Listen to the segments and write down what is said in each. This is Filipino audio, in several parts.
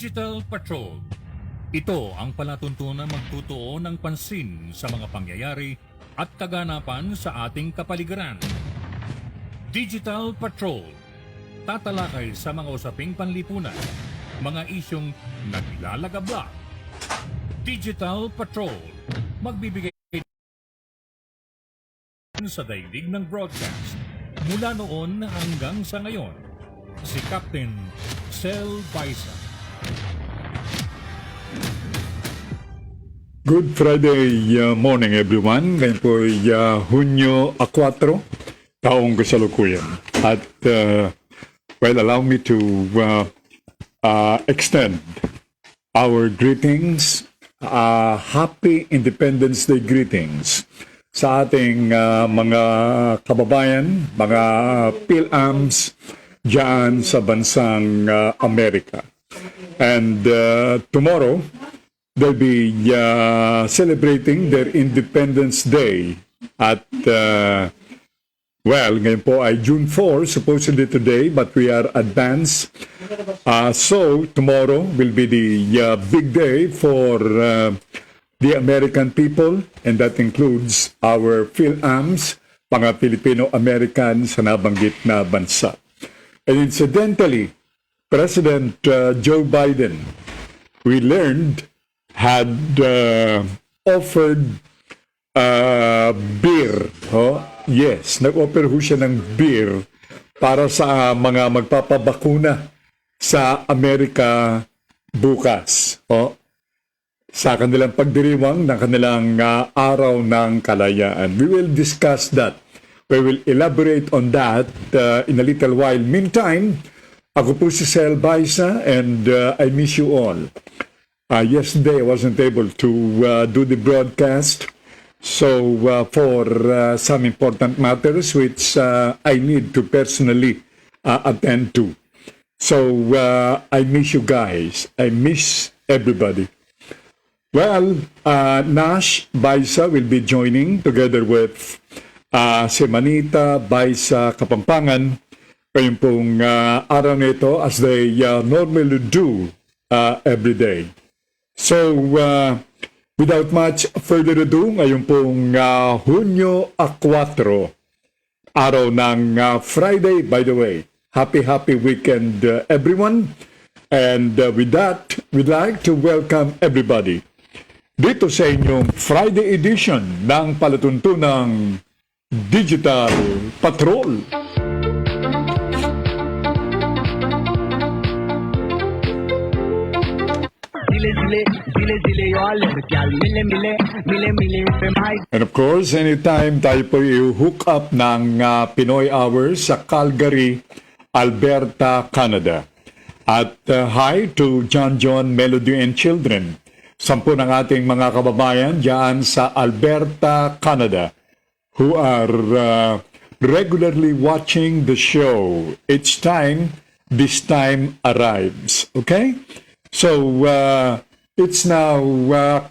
Digital Patrol. Ito ang palatuntunang magtutuon ng pansin sa mga pangyayari at kaganapan sa ating kapaligiran. Digital Patrol. Tatalakay sa mga usaping panlipunan, mga isyong naglalagabla. Digital Patrol. Magbibigay sa daigdig ng broadcast mula noon hanggang sa ngayon. Si Captain Sel Baisa. Good Friday morning everyone. Ngayon po ay Hunyo 4, taong kasalukuyan. At allow me to extend our greetings, Happy Independence Day greetings sa ating mga kababayan, mga PhilAms dyan sa bansang Amerika. And tomorrow, they'll be celebrating their Independence Day at, ngayon po ay June 4, supposedly today, but we are advanced. So, tomorrow will be the big day for the American people, and that includes our PhilAms, mga Filipino-American sa nabanggit na bansa. And incidentally, President Joe Biden, we learned, had offered beer. Oh, yes, nag-offer ho siya ng beer para sa mga magpapabakuna sa Amerika bukas. Oh, sa kanilang pagdiriwang ng kanilang araw ng kalayaan. We will discuss that. We will elaborate on that in a little while. Meantime, ako po si Sel Baisa and I miss you all. Yesterday, I wasn't able to do the broadcast. So, for some important matters which I need to personally attend to. So, I miss you guys. I miss everybody. Well, Nash Baisa will be joining together with si Manita Baisa Kapampangan ngayong pong araw nito as they normally do every day. So, without much further ado, ngayon pong Hunyo 4, araw ng Friday, by the way. Happy weekend, everyone. And with that, we'd like to welcome everybody dito sa inyong Friday edition ng palatuntunang Digital Patrol. And of course, anytime tayo po i-hook up ng Pinoy Hours sa Calgary, Alberta, Canada. At hi to John, Melody and Children. 10 ng ating mga kababayan diyan sa Alberta, Canada, who are regularly watching the show. Each time, this time arrives. Okay? So, it's now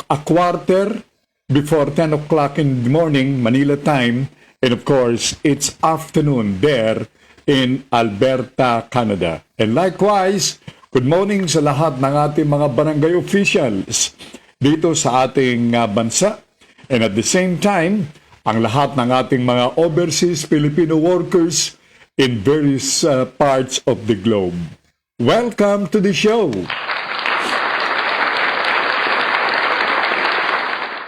a quarter before 10 o'clock in the morning, Manila time. And of course, it's afternoon there in Alberta, Canada. And likewise, good morning sa lahat ng ating mga barangay officials dito sa ating bansa. And at the same time, ang lahat ng ating mga overseas Filipino workers in various parts of the globe. Welcome to the show!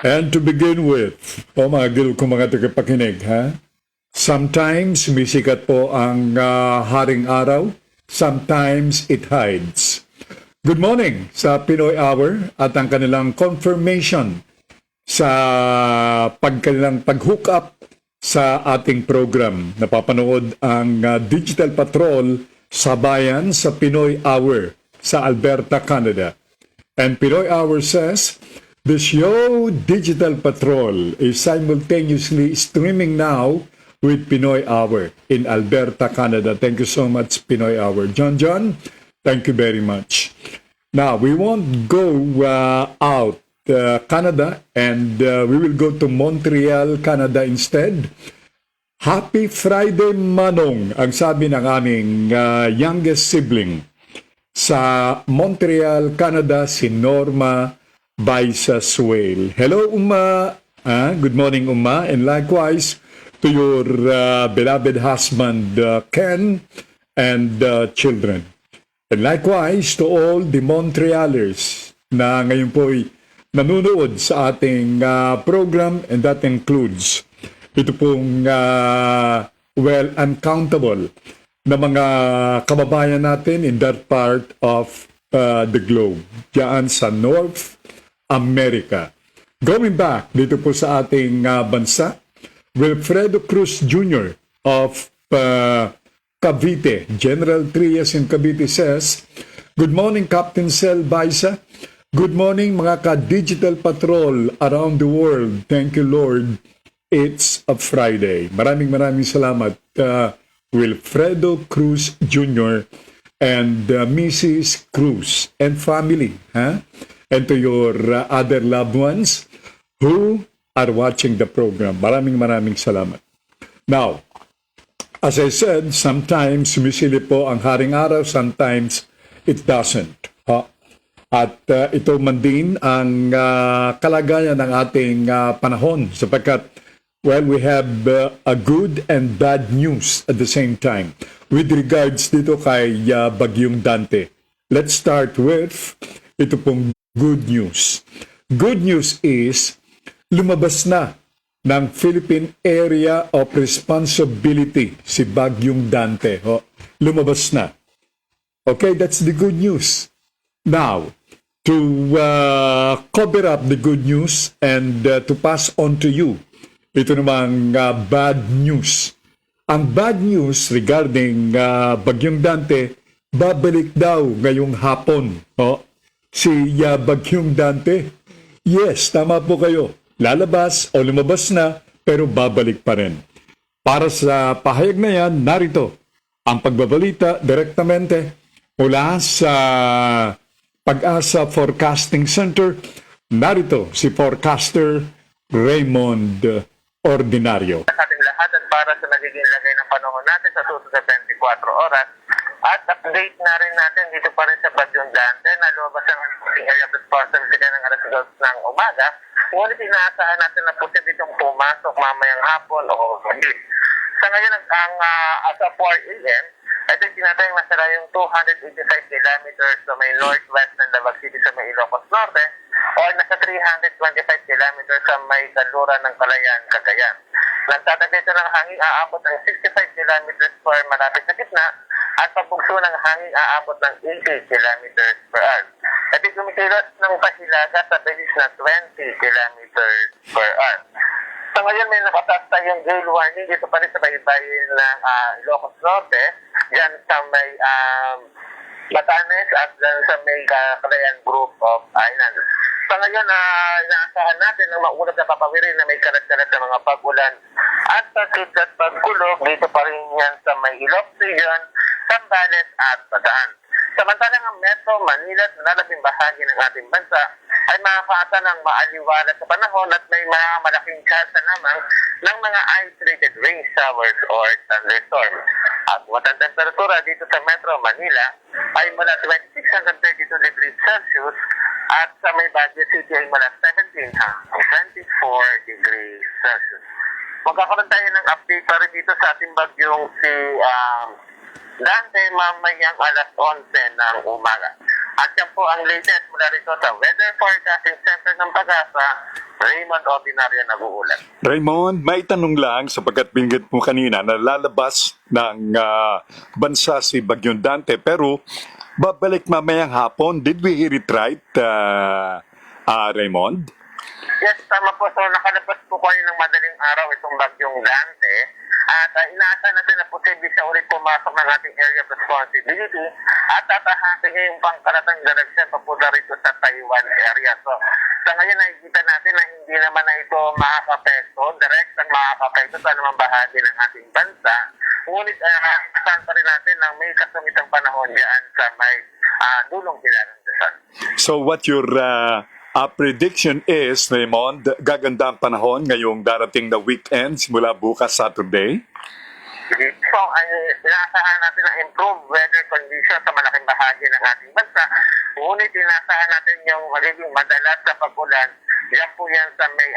And to begin with, mga gil ko mga tagapakinig, ha? Sometimes sumisikat po ang haring araw. Sometimes it hides. Good morning sa Pinoy Hour at ang kanilang confirmation sa kanilang pag-hook up sa ating program. Napapanood ang Digital Patrol sa bayan sa Pinoy Hour sa Alberta, Canada. And Pinoy Hour says, the show Digital Patrol is simultaneously streaming now with Pinoy Hour in Alberta, Canada. Thank you so much, Pinoy Hour. John, thank you very much. Now, we won't go out Canada and we will go to Montreal, Canada instead. Happy Friday, Manong, ang sabi ng aming youngest sibling Sa Montreal, Canada, si Norma Baisa Suel. Hello, Uma. Good morning, Uma. And likewise to your beloved husband, Ken, and children. And likewise to all the Montrealers na ngayon po'y nanonood sa ating program, and that includes ito pong uncountable na mga kababayan natin in that part of the globe, diyan sa North America. Going back dito po sa ating bansa, Wilfredo Cruz Jr. of Cavite, General Trias in Cavite says, "Good morning, Captain Sel Baisa. Good morning, mga ka-digital patrol around the world. Thank you, Lord. It's a Friday." Maraming salamat, Wilfredo Cruz Jr. and Mrs. Cruz and family, and to your other loved ones who are watching the program. Maraming salamat. Now, as I said, sometimes sumisilip po ang haring araw, sometimes it doesn't. At ito man din ang kalagayan ng ating panahon sapagkat, well, we have a good and bad news at the same time with regards dito kay Bagyong Dante. Let's start with ito pong good news. Good news is lumabas na ng Philippine Area of Responsibility si Bagyong Dante. Lumabas na. Okay, that's the good news. Now, to cover up the good news and to pass on to you, ito namang bad news. Ang bad news regarding Bagyong Dante, babalik daw ngayong hapon. Si Bagyong Dante, yes, tama po kayo. Lalabas o lumabas na, pero babalik pa rin. Para sa pahayag na yan, narito ang pagbabalita direktamente mula sa Pag-asa Forecasting Center. Narito si forecaster Raymond Ordinario. Sa ating lahat at para sa nagiging lagay ng panahon natin sa susunod na 24 oras. At update na rin natin dito pa rin sa Bagyong Dante na lumabas ang area of responsibility ng alas 12 ng umaga. Ngunit inaasahan natin na posible itong pumasok mamayang hapon o gabi. Sa ngayon, as of 4 a.m., ito yung tinatayang nasa yung 285 kilometers sa may northwest ng Davao City sa may Ilocos Norte o nasa 325 kilometers sa may kanluran ng Kalayaan, Cagayan. Nagtatagay ito ng hangin aabot ng 65 kilometers per malapit na gitna at pabugso ng hangin aabot ng 80 kilometers per hour. At kumikilos ng pahilaga sa bilis na 20 kilometers per hour. So ngayon may nakataas tayong gale warning dito pa rin sa baybayin ng Ilocos Norte, dyan sa may Batanes at dyan sa may Kalayaan Group of Islands. So ngayon inaasahan natin ng maulap na papawirin na may kalat-kalat na mga pag-ulan at pasit at pagkulog dito pa rin yan sa may Ilocos Region, Zambales at Bataan. Samantalang ang Metro Manila at nalalabing bahagi ng ating bansa ay makakaasa ng maaliwalas sa panahon at may mga malaking chance naman ng mga isolated rain showers or thunderstorm. At matang temperatura dito sa Metro Manila ay mula 26 hanggang 32 degrees Celsius at sa may Baguio City ay mula 17 hanggang 24 degrees Celsius. Magkakaroon tayo ng update pa rin dito sa ating bagyong si Dante mamayang alas 11 ng umaga. At yan po ang latest mula rito sa Weather Forecasting Center ng Pag-asa, Raymond Ordinario nag-uulat. Raymond, may tanong lang sapagkat binigit mo kanina na lalabas ng bansa si Bagyong Dante pero babalik mamayang hapon. Did we hear it right, Raymond? Yes, tama po. So nakalabas po kayo ng madaling araw itong Bagyong Dante. At inaasahan natin na posible siya ulit pumasok ng ating area of responsibility at tatahasin niya yung pangkalatang direksyon papunta rito sa Taiwan area. So sa ngayon nakikita natin na hindi naman na ito makakapekto, direct ang makakapekto sa anumang bahagi ng ating bansa. Ngunit asahan pa rin natin na may kasumitang panahon dyan sa may dulong Hilagang Luzon. So what your prediction is, Raymond, gaganda ang panahon ngayong darating na weekend simula bukas Saturday? So, inaasahan natin na improved weather conditions kondisyon sa malaking bahagi ng ating bansa. Ngunit inasahan natin yung magiging madalas sa pag-ulan. Yan po yan sa may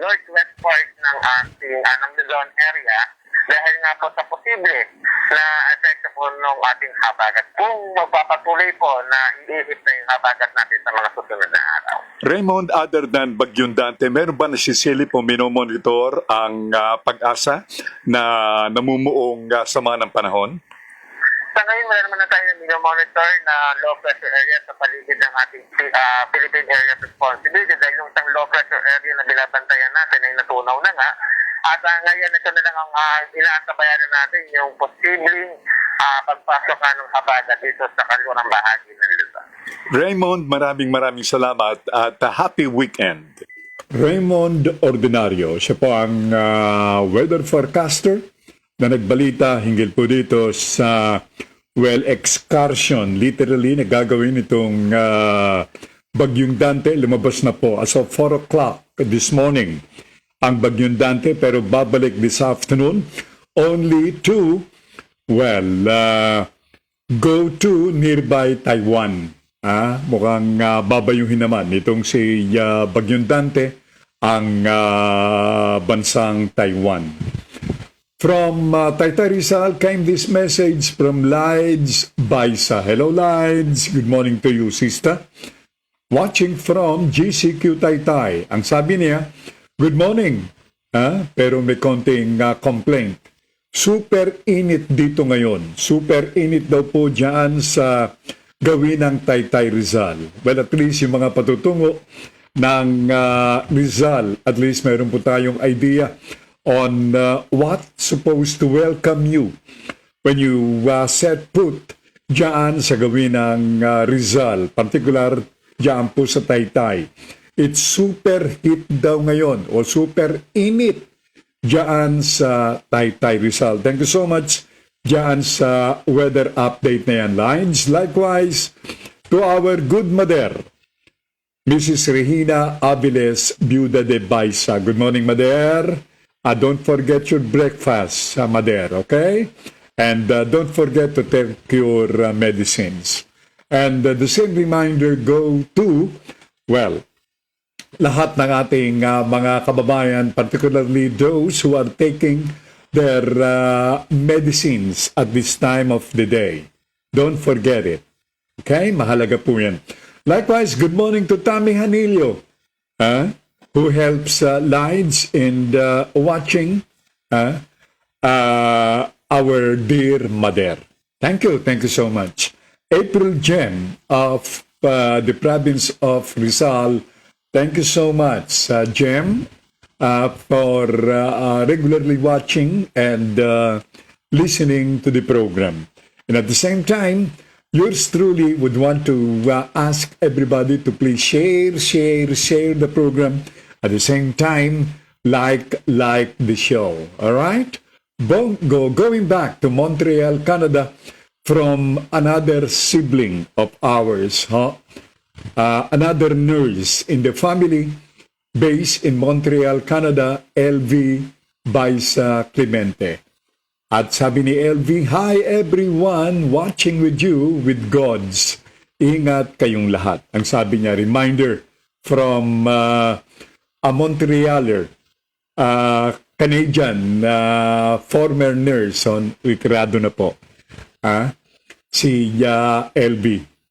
northwest part ng ating ng Luzon area dahil nga po sa posible na epekto po ng ating habagat. Kung magpapatuloy po na iihip na yung habagat natin sa mga susunod na araw. Raymond, other than Bagyong Dante, meron ba nasisilip o minomonitor ang pag-asa na namumuong sama ng panahon? Sa ngayon, wala naman na tayo na monitor na low pressure area sa paligid ng ating Philippine Area of Responsibility dahil yung isang low pressure area na binabantayan natin ay natunaw na nga. At ngayon, ito na lang ang inaasabayan natin yung posibleng pagpasok ng habagat dito sa kalurang bahagi ng Luzon. Raymond, maraming salamat at happy weekend. Raymond Ordinario, siya po ang weather forecaster na nagbalita hinggil po dito sa excursion, literally na gagawin itong Bagyong Dante. Lumabas na po as of 4 o'clock this morning ang Bagyong Dante, pero babalik this afternoon only to go to nearby Taiwan. Mukhang babayuhin naman itong si Bagyong Dante ang bansang Taiwan. From Taytay Rizal came this message from Lides Baisa. Hello Lides, good morning to you sister. Watching from GCQ Taytay. Ang sabi niya, good morning. Pero may konting complaint. Super init dito ngayon. Super init daw po dyan sa gawin ng Taytay Rizal. Well, at least yung mga patutungo ng Rizal, at least meron po tayong idea on what supposed to welcome you when you set foot dyan sa gawin ng Rizal, particular dyan po sa Taytay. It's super heat daw ngayon o super init dyan sa Taytay Rizal. Thank you so much dyan sa weather update na yan, Lines. Likewise, to our good mother, Mrs. Regina Aviles, Biuda de Baisa. Good morning, Mother. Don't forget your breakfast, Mother, okay? And don't forget to take your medicines. And the same reminder go to, lahat ng ating mga kababayan, particularly those who are taking their medicines at this time of the day. Don't forget it. Okay? Mahalaga po yan. Likewise, good morning to Tammy Hanilio, who helps Lides in watching our dear mother. Thank you so much. April Jem of the province of Rizal. Thank you so much, Jem, for regularly watching and listening to the program. And at the same time, yours truly would want to ask everybody to please share the program. At the same time, like the show. All right? Going back to Montreal, Canada, from another sibling of ours, another nurse in the family based in Montreal, Canada, LV Baisa Clemente. At sabi ni LV, hi everyone watching with you with God's. Ingat kayong lahat. Ang sabi niya, reminder from a Montrealer, Canadian former nurse on retirado na po. Si LV.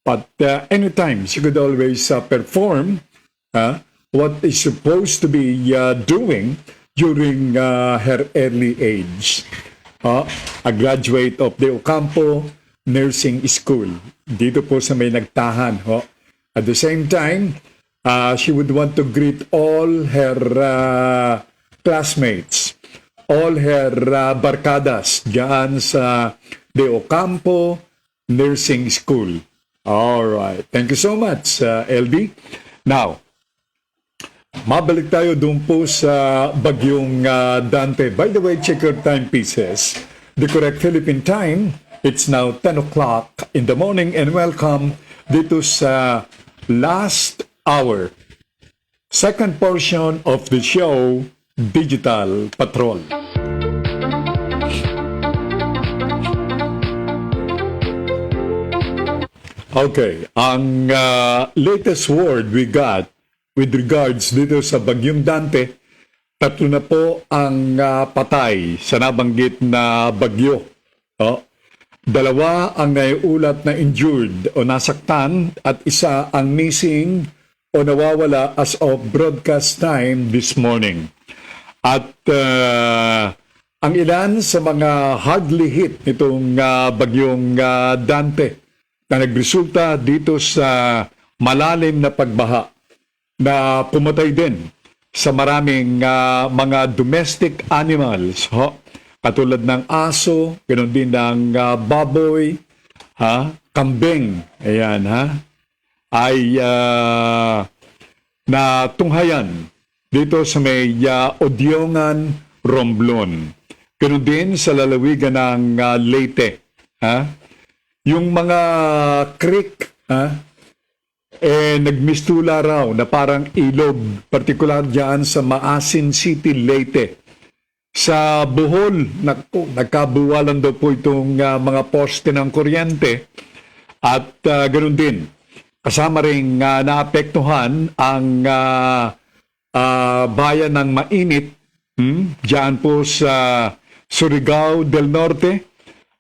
But anytime, she could always perform what is supposed to be doing during her early age. A graduate of the Ocampo Nursing School. Dito po sa may nagtahan. At the same time, she would want to greet all her classmates, all her barkadas dyan sa the Ocampo Nursing School. All right. Thank you so much, LB. Now, mabalik tayo doon po sa Bagyong Dante. By the way, check your timepieces. The correct Philippine time, it's now 10 o'clock in the morning and welcome dito sa last hour. Second portion of the show, Digital Patrol. Okay, ang latest word we got with regards dito sa Bagyong Dante, 3 na po ang patay sa nabanggit na bagyo. Oh. 2 ang naiulat na injured o nasaktan at 1 ang missing o nawawala as of broadcast time this morning. At ang ilan sa mga hardly hit nitong Bagyong Dante na nagresulta dito sa malalim na pagbaha na pumatay din sa maraming mga domestic animals, katulad ng aso, ganoon din ng baboy, kambing, ayan, ay natunghayan dito sa may Odyongan, Romblon. Ganoon din sa lalawigan ng Leyte. Yung mga creek, nagmistula raw na parang ilog, partikular dyan sa Maasin City, Leyte. Sa Bohol, nagkabuwalan daw po itong mga poste ng kuryente at ganoon din. Kasama rin naapektuhan ang bayan ng Mainit, dyan po sa Surigao del Norte,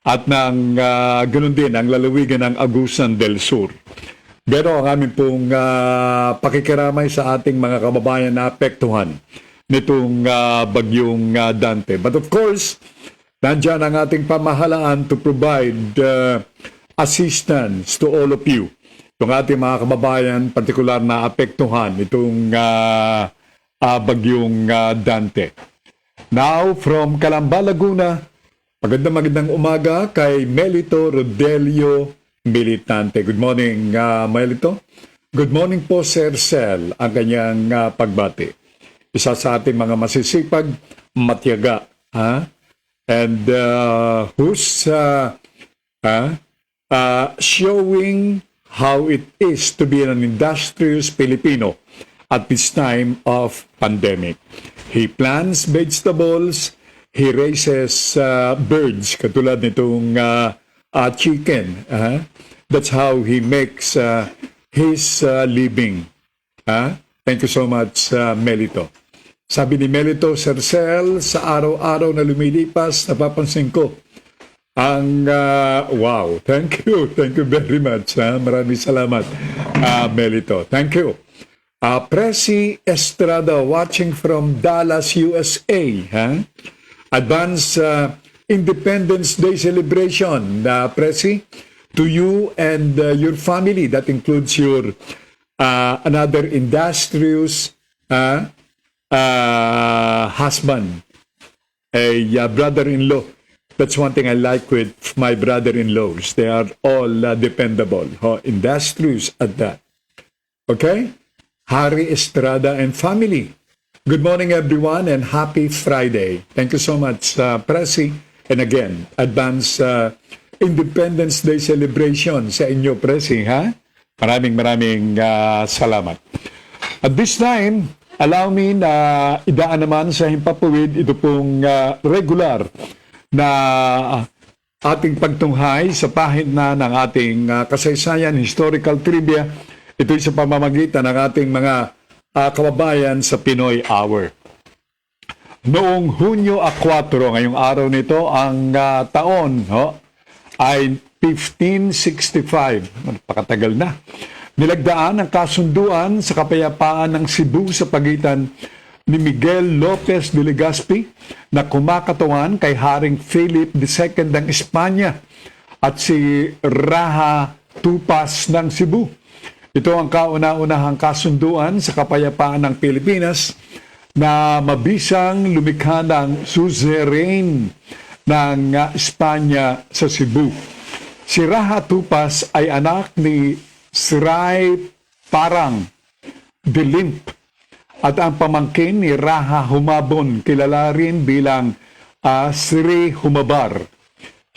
at ng ganoon din ang lalawigan ng Agusan del Sur. Pero ang aming pong pakikiramay sa ating mga kababayan na apektuhan nitong Bagyong Dante. But of course, nandyan ang ating pamahalaan to provide assistance to all of you. Itong ating mga kababayan, partikular na apektuhan itong Bagyong Dante. Now, from Calamba, Laguna, magandang umaga kay Melito Rodelio Militante. Good morning, Melito. Good morning po, Sir Sel, ang kanyang pagbati. Isa sa ating mga masisipag, matyaga. And who's showing how it is to be an industrious Filipino at this time of pandemic. He plants vegetables, he raises birds, katulad nitong chicken. That's how he makes his living. Thank you so much, Melito. Sabi ni Melito, Sir Sel, sa araw-araw na lumilipas, napapansin ko ang wow, thank you very much. Maraming salamat, Melito. Thank you. Presi Estrada watching from Dallas, USA. Advance Independence Day celebration, Presi, to you and your family. That includes your another industrious husband, a brother-in-law. That's one thing I like with my brother-in-laws. They are all dependable, industrious at that. Okay? Harry Estrada and family. Good morning, everyone, and happy Friday. Thank you so much, Presi. And again, advance Independence Day celebration sa inyo, Presi, Maraming salamat. At this time, allow me na idaan naman sa himpapawid ito pong regular na ating pagtunghay sa pahina ng ating kasaysayan, historical trivia. Ito'y sa pamamagitan ng ating mga kababayan sa Pinoy Hour. Noong Hunyo 4, ngayong araw nito, ang taon ay 1565. Napakatagal na. Nilagdaan ang kasunduan sa kapayapaan ng Cebu sa pagitan ni Miguel Lopez de Legazpi na kumakatawan kay Haring Philip II ng Espanya at si Raha Tupas ng Cebu. Ito ang kauna-unahang kasunduan sa kapayapaan ng Pilipinas na mabisang lumikha ng suzerain ng Espanya sa Cebu. Si Raha Tupas ay anak ni Sri Parang Dilimp at ang pamangkin ni Raha Humabon, kilala rin bilang Sri Humabar.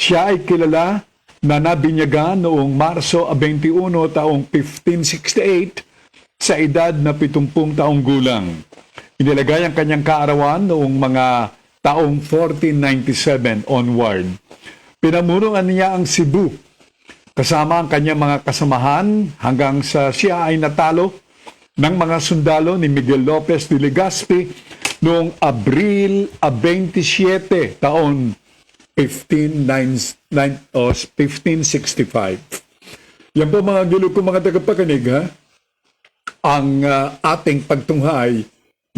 Siya ay kilala na nabinyaga noong Marso 21 taong 1568 sa edad na 70 taong gulang. Inilagay ang kanyang kaarawan noong mga taong 1497 onward. Pinamunuan niya ang Cebu kasama ang kanyang mga kasamahan hanggang sa siya ay natalo ng mga sundalo ni Miguel Lopez de Legazpi noong Abril 27 taon 1565. Yan po mga gilo ko mga tagapakinig, ha? Ang ating pagtunghay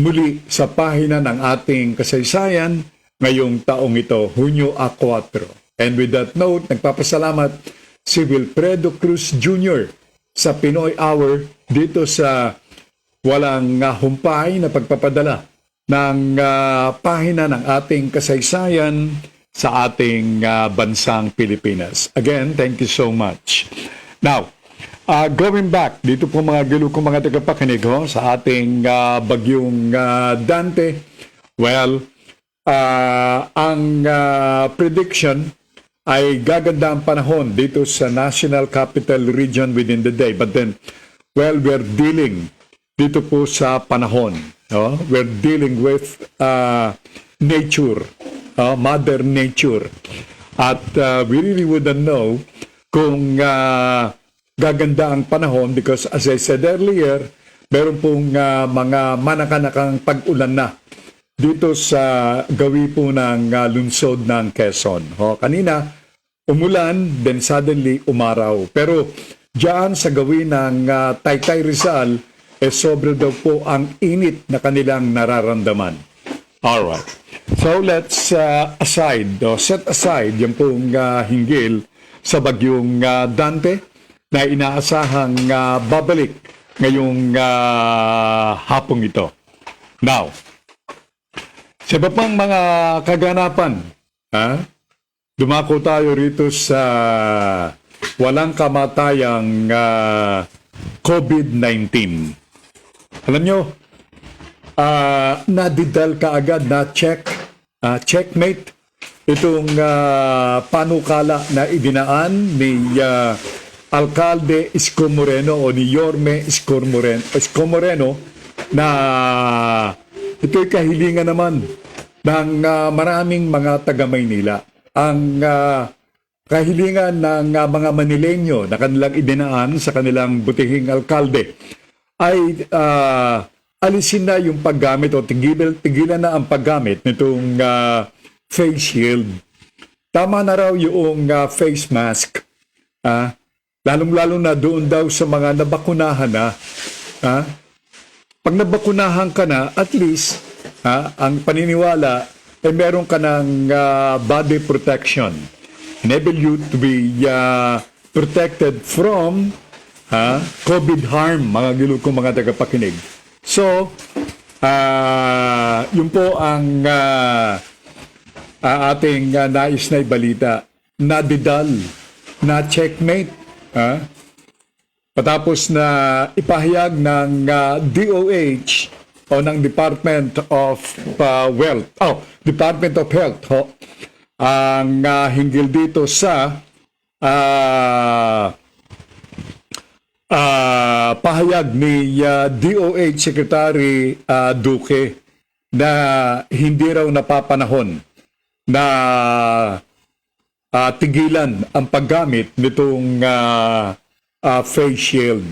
muli sa pahina ng ating kasaysayan ngayong taong ito, Hunyo 4. And with that note, nagpapasalamat si Wilfredo Cruz Jr. sa Pinoy Hour dito sa walang humpay na pagpapadala ng pahina ng ating kasaysayan sa ating bansang Pilipinas. Again, thank you so much. Now, going back, dito po mga gilo ko mga tagapakinig sa ating bagyong Dante, well, ang prediction ay gaganda ang panahon dito sa National Capital Region within the day. But then, well, we're dealing dito po sa panahon. No? We're dealing with nature, Mother Nature. At we really wouldn't know kung gaganda ang panahon because as I said earlier, meron pong mga manakanakang pag-ulan na dito sa gawi po ng lungsod ng Quezon. Kanina, umulan, then suddenly umaraw. Pero diyan sa gawi ng Taytay Rizal, sobra daw po ang init na kanilang nararamdaman. Alright. So let's set aside yung pong hinggil sa bagyong Dante na inaasahang babalik ngayong hapong ito. Now, sa iba pang mga kaganapan, dumako tayo rito sa walang kamatayang COVID-19. Alam nyo, nadidal kaagad na checkmate itong panukala na idinaan ni Alcalde Isko Moreno o ni Yorme Isko Moreno na ito'y kahilingan naman ng maraming mga taga-Maynila. Ang kahilingan ng mga Manileño na kanilang idinaan sa kanilang butihing alkalde ay alisin na yung paggamit o tigilan na ang paggamit nitong face shield. Tama na raw yung face mask. Lalong-lalo na doon daw sa mga nabakunahan na. Pag nabakunahan ka na, at least, ang paniniwala ay meron ka ng body protection. Enable you to be protected from COVID harm, mga gilo kong mga tagapakinig. So, yun po ang ating nais na ibalita. Nadidal, na checkmate. Patapos na ipahayag ng DOH o ng Department of Department of Health ang hinggil dito sa pahayag ni DOH Secretary Duque na hindi raw napapanahon na tigilan ang paggamit nitong face shield.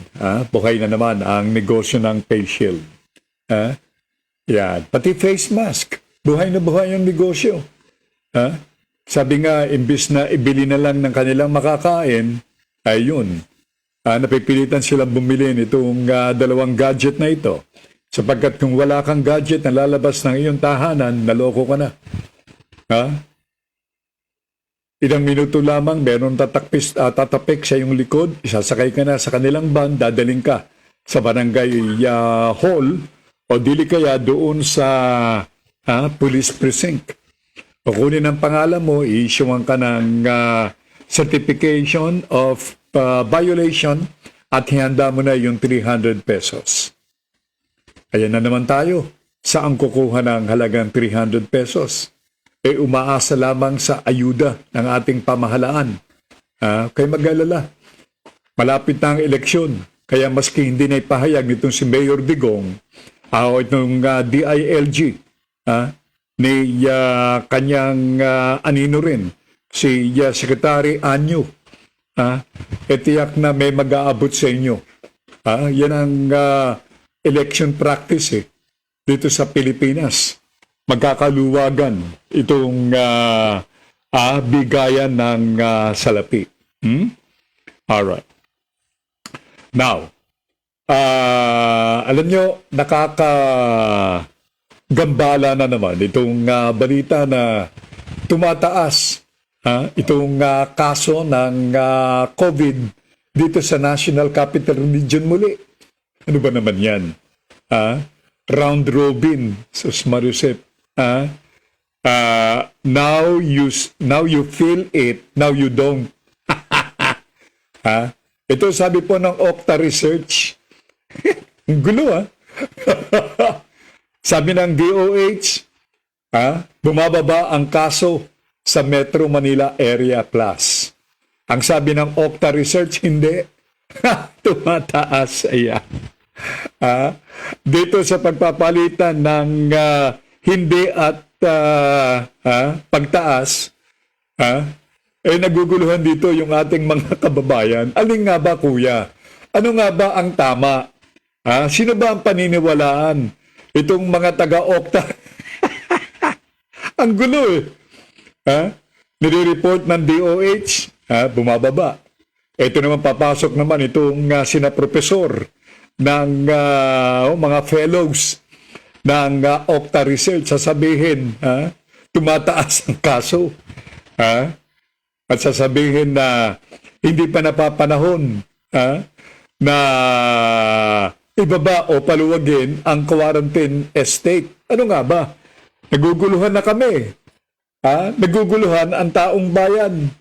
Buhay na naman ang negosyo ng face shield. Yan. Pati face mask. Buhay na buhay ang negosyo. Sabi nga, imbis na ibili na lang ng kanilang makakain, ayun. Napipilitan silang bumili nitong dalawang gadget na ito. Sapagkat kung wala kang gadget na lalabas ng iyong tahanan, naloko ka na. Ilang minuto lamang, meron tatapik sa iyong likod, isasakay ka na sa kanilang van, dadaling ka sa barangay hall o dili kaya doon sa police precinct. Kukunin ang pangalan mo, i-issuean ka ng certification of violation at hihanda mo na yung 300 pesos. Ayan na naman tayo. Saan kukuha ng halagang 300 pesos? Umaasa lamang sa ayuda ng ating pamahalaan. Kaya mag-alala. Malapit na ang eleksyon. Kaya maski hindi na ipahayag nitong si Mayor Digong o itong DILG ni kanyang anino rin, si Secretary Anyo, tiyak na may mag-aabot sa inyo. Yan ang election practice dito sa Pilipinas. Magkakaluwagan itong bigayan ng salapi. Alright. Now, alam nyo, nakakagambala na naman itong balita na tumataas itong kaso ng COVID dito sa National Capital Region muli. Ano ba naman yan? Round robin, Sus Marusep. Now you feel it, now you don't. Ito sabi po ng Okta Research. Ang gulo Sabi ng DOH, bumababa ang kaso sa Metro Manila Area Plus. Ang sabi ng Okta Research, hindi. Tumataas. Ayan. Dito sa pagpapalitan ng hindi at pagtaas, naguguluhan dito yung ating mga kababayan. Alin nga ba, kuya? Ano nga ba ang tama? Sino ba ang paniniwalaan? Itong mga taga-Okta. Ang gulo nire-report ng DOH, bumababa. Ito naman papasok naman itong sina profesor ng mga fellows ng Okta Research. Sasabihin, tumataas ang kaso. At sasabihin na hindi pa napapanahon na ibaba o paluwagin ang quarantine estate. Ano nga ba? Naguguluhan na kami. Naguguluhan ang taong bayan.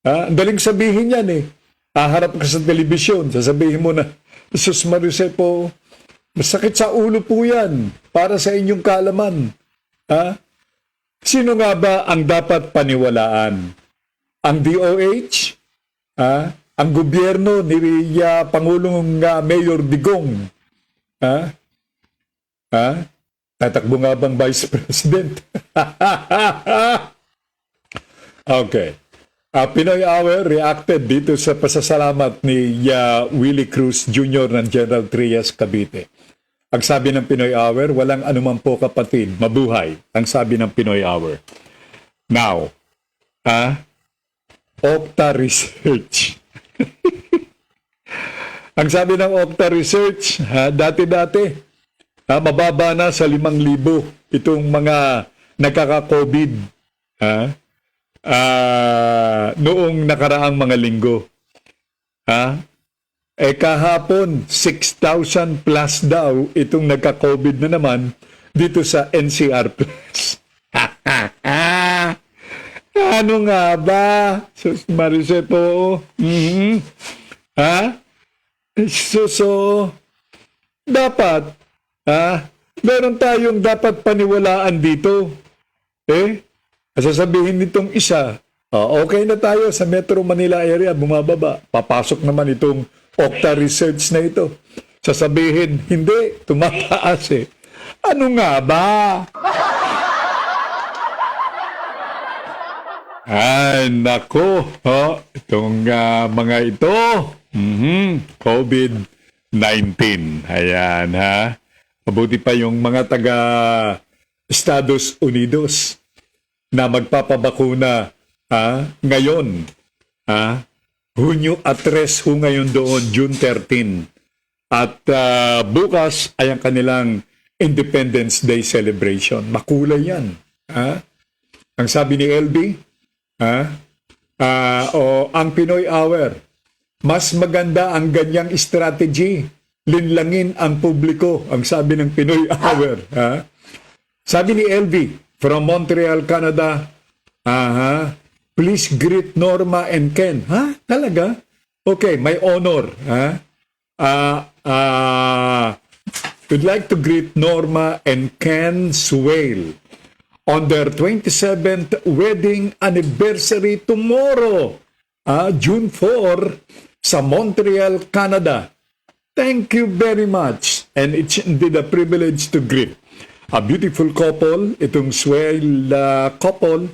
Ang daling sabihin yan Harap ka sa telebisyon, sasabihin mo na, Sus Marisepo, masakit sa ulo po yan para sa inyong kaalaman. Sino nga ba ang dapat paniwalaan? Ang DOH? Ang gobyerno ni Pangulong Mayor Digong? Tatakbo nga bang Vice President? Okay. Pinoy Hour reacted dito sa pasasalamat ni Willie Cruz Jr. ng General Trias, Cavite. Ang sabi ng Pinoy Hour, walang anuman po kapatid, mabuhay. Ang sabi ng Pinoy Hour. Now, Okta Research. Ang sabi ng Okta Research, dati-dati, mababa na sa 5,000 itong mga nagkaka-COVID. Noong nakaraang mga linggo. Kahapon, 6,000 plus daw itong nagka-COVID na naman dito sa NCR Plus. Ano nga ba? Sus Marisepo. So, dapat, meron tayong dapat paniwalaan dito. Sasabihin nitong isa, okay na tayo sa Metro Manila area, bumababa. Papasok naman itong Okta Research na ito. Sasabihin, hindi, tumataas Ano nga ba? Ay, nako. Itong mga ito, COVID-19. Ayan, Mabuti pa yung mga taga Estados Unidos na magpapabakuna ngayon. Hunyo at 3 ngayon doon, June 13. At bukas ay ang kanilang Independence Day celebration. Makulay yan. Ang sabi ni LB, ang Pinoy Hour, mas maganda ang ganyang strategy. Linlangin ang publiko, ang sabi ng Pinoy Hour. Sabi ni LB, from Montreal, Canada, please greet Norma and Ken. Talaga? Okay, my honor. We'd like to greet Norma and Ken Swale on their 27th wedding anniversary tomorrow, June 4, sa Montreal, Canada. Thank you very much. And it's indeed a privilege to greet a beautiful couple, itong Swale couple,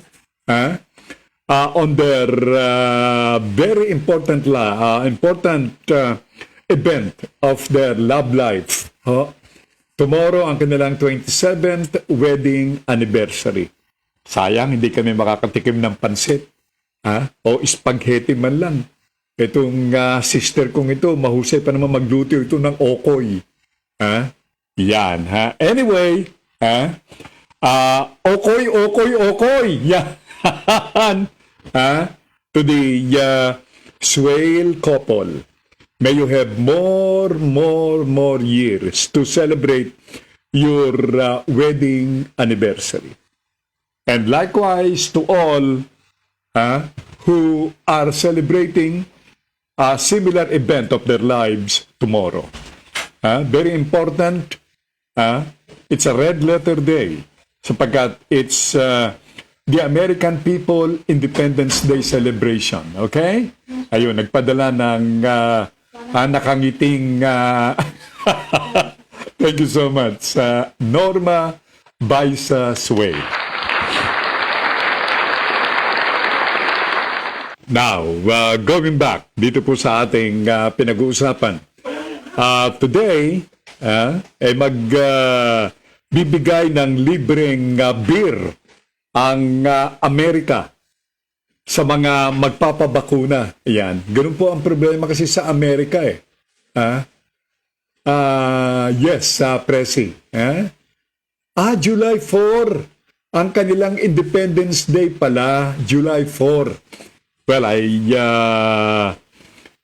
on their very important event of their love life. Tomorrow, ang kanilang 27th wedding anniversary. Sayang, hindi kami makakatikim ng pansit. O spaghetti man lang. Itong sister kong ito, mahusay pa naman magluto ito ng okoy. Yan, ha? Anyway, okoy. Yan. To the Swale couple. May you have more years to celebrate your wedding anniversary. And likewise to all who are celebrating a similar event of their lives tomorrow. Very important. It's a red letter day sapagkat it's the American People Independence Day celebration. Okay? Ayun, nagpadala ng nakangiting thank you so much, Norma Baisa Sway. Now, going back dito po sa ating pinag-uusapan. Today, ay magbibigay ng libreng beer ang Amerika sa mga magpapabakuna. Yan. Ganun po ang problema kasi sa Amerika eh. Yes, Presi. July 4. Ang kanilang Independence Day pala, July 4. Well, I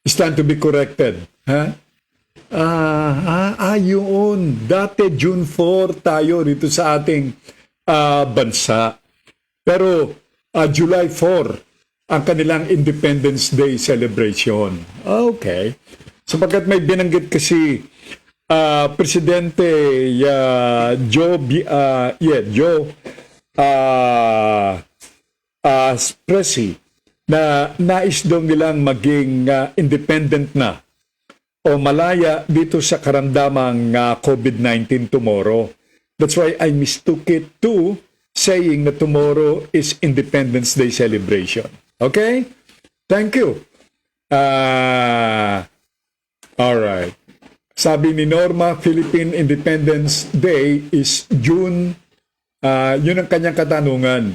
stand to be corrected. Yun. Dati June 4 tayo dito sa ating bansa. Pero July 4 ang kanilang Independence Day celebration. Okay. Sapagkat may binanggit kasi Presidente Joe Presi na nais daw nilang maging independent na o malaya dito sa karamdamang COVID-19 tomorrow. That's why I mistook it to saying that tomorrow is Independence Day celebration. Okay? Thank you. All right. Sabi ni Norma, Philippine Independence Day is June. Yun ang kanyang katanungan.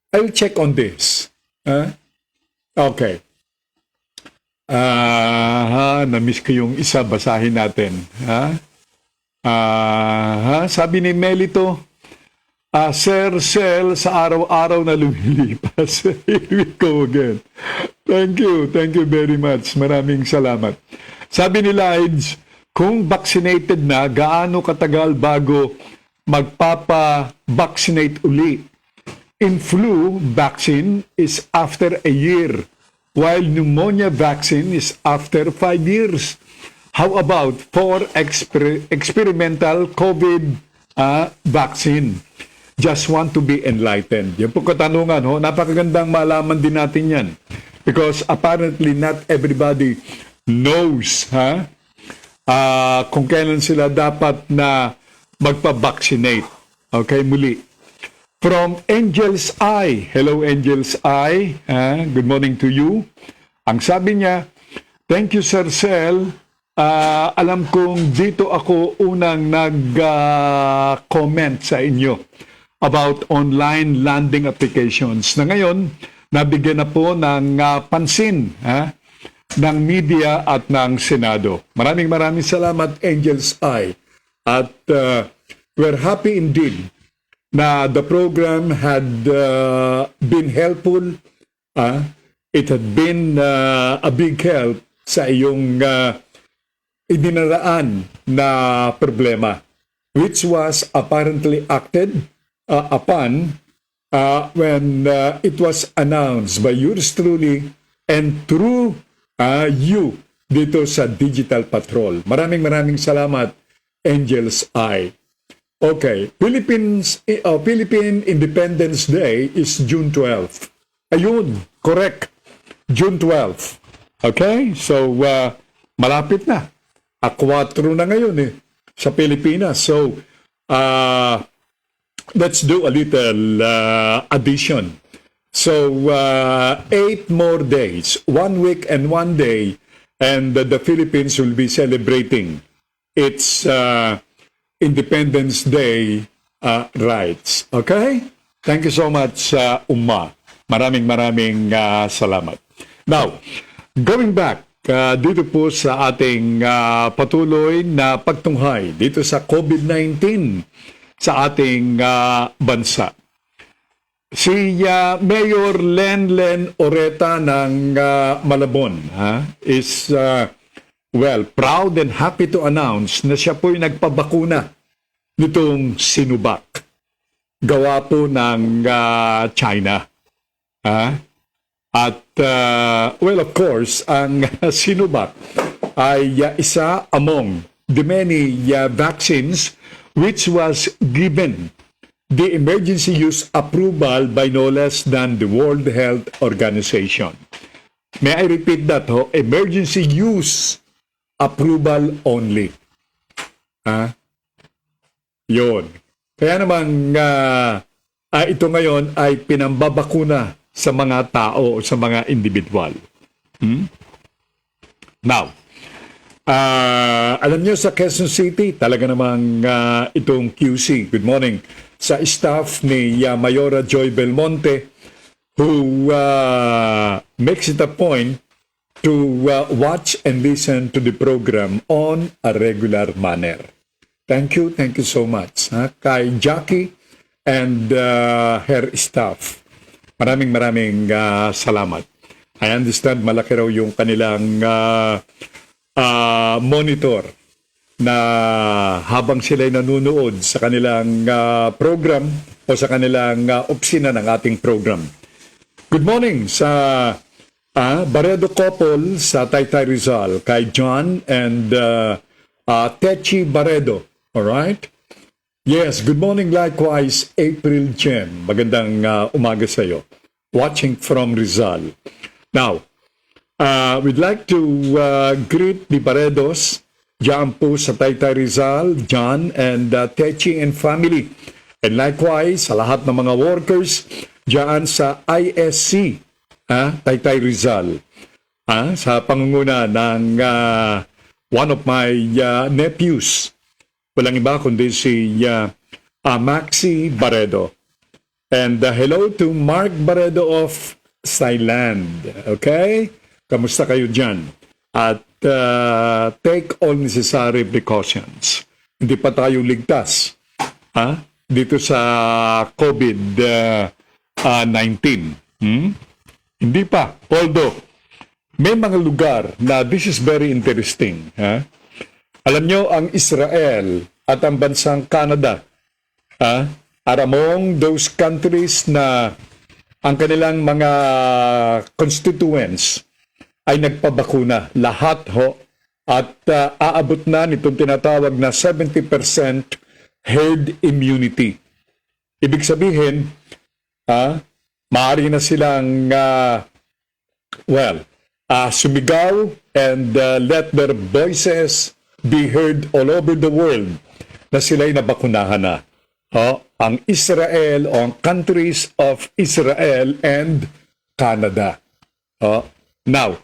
I'll check on this. Okay. Na-miss ko yung isa, basahin natin. Sabi ni Melito, Sir Sel, sa araw-araw na lumilipas. Here we go again. Thank you very much. Maraming salamat. Sabi ni Lige, kung vaccinated na, gaano katagal bago magpapa-vaccinate uli? In flu vaccine is after a year, while pneumonia vaccine is after 5 years. How about for experimental COVID vaccine? Just want to be enlightened. Yan po katanungan. Napakagandang malaman din natin yan. Because apparently not everybody knows kung kailan sila dapat na magpa-vaccinate. Okay, muli. From Angel's Eye. Hello, Angel's Eye. Good morning to you. Ang sabi niya, thank you, Sir Sel. Alam kong dito ako unang nag-comment sa inyo about online landing applications na ngayon nabigyan na po ng pansin ng media at ng Senado. Maraming salamat, Angel's Eye. At we're happy indeed na the program had been helpful. It had been a big help sa iyong idinaraan na problema, which was apparently acted upon when it was announced by yours truly and through you dito sa Digital Patrol. Maraming salamat, Angel's Eye. Okay, Philippine Independence Day is June 12. Ayun, correct. June 12. Okay, so malapit na. 4 na ngayon sa Pilipinas. So, let's do a little addition. So, 8 more days, 1 week and 1 day, and the Philippines will be celebrating its Independence Day rights. Okay? Thank you so much, Umma. Maraming salamat. Now, going back dito po sa ating patuloy na pagtunghay dito sa COVID-19 sa ating bansa. Si Mayor Lenlen Oreta ng Malabon is proud and happy to announce na siya po'y nagpabakuna nitong Sinovac. Gawa po ng China. At of course, ang Sinovac ay isa among the many vaccines which was given the emergency use approval by no less than the World Health Organization. May I repeat that, emergency use approval only. Yun. Kaya naman, ito ngayon ay pinambabakuna sa mga tao o sa mga individual. Now, alam nyo sa Quezon City, talaga namang itong QC, good morning, sa staff ni Mayora Joy Belmonte, who makes it a point to watch and listen to the program on a regular manner. Thank you so much. Kay Jackie and her staff. Maraming salamat. I understand malaki raw yung kanilang monitor na habang sila'y nanonood sa kanilang program o sa kanilang opisina ng ating program. Good morning sa Baredo couple sa Taytay Rizal, kay John and Techi Baredo. Alright? Yes, good morning likewise, April Chen. Magandang umaga sa iyo. Watching from Rizal. Now, we'd like to greet the Baredos diyan po sa Taytay Rizal, John and Techi and family. And likewise, sa lahat ng mga workers diyan sa ISC, Taytay Rizal. Sa pangunguna ng one of my nephews. Walang iba kundi si Maxi Baredo. And hello to Mark Baredo of Thailand. Okay? Kamusta kayo dyan? At take all necessary precautions. Hindi pa tayo ligtas dito sa COVID-19. Hindi pa. Although, may mga lugar na this is very interesting. Alam nyo, ang Israel at ang bansang Canada are among those countries na ang kanilang mga constituents ay nagpabakuna. Lahat at aabot na nitong tinatawag na 70% herd immunity. Ibig sabihin, maaari na silang sumigaw and let their voices be heard all over the world na sila'y nabakunahan na. Ang Israel o ang countries of Israel and Canada. Now,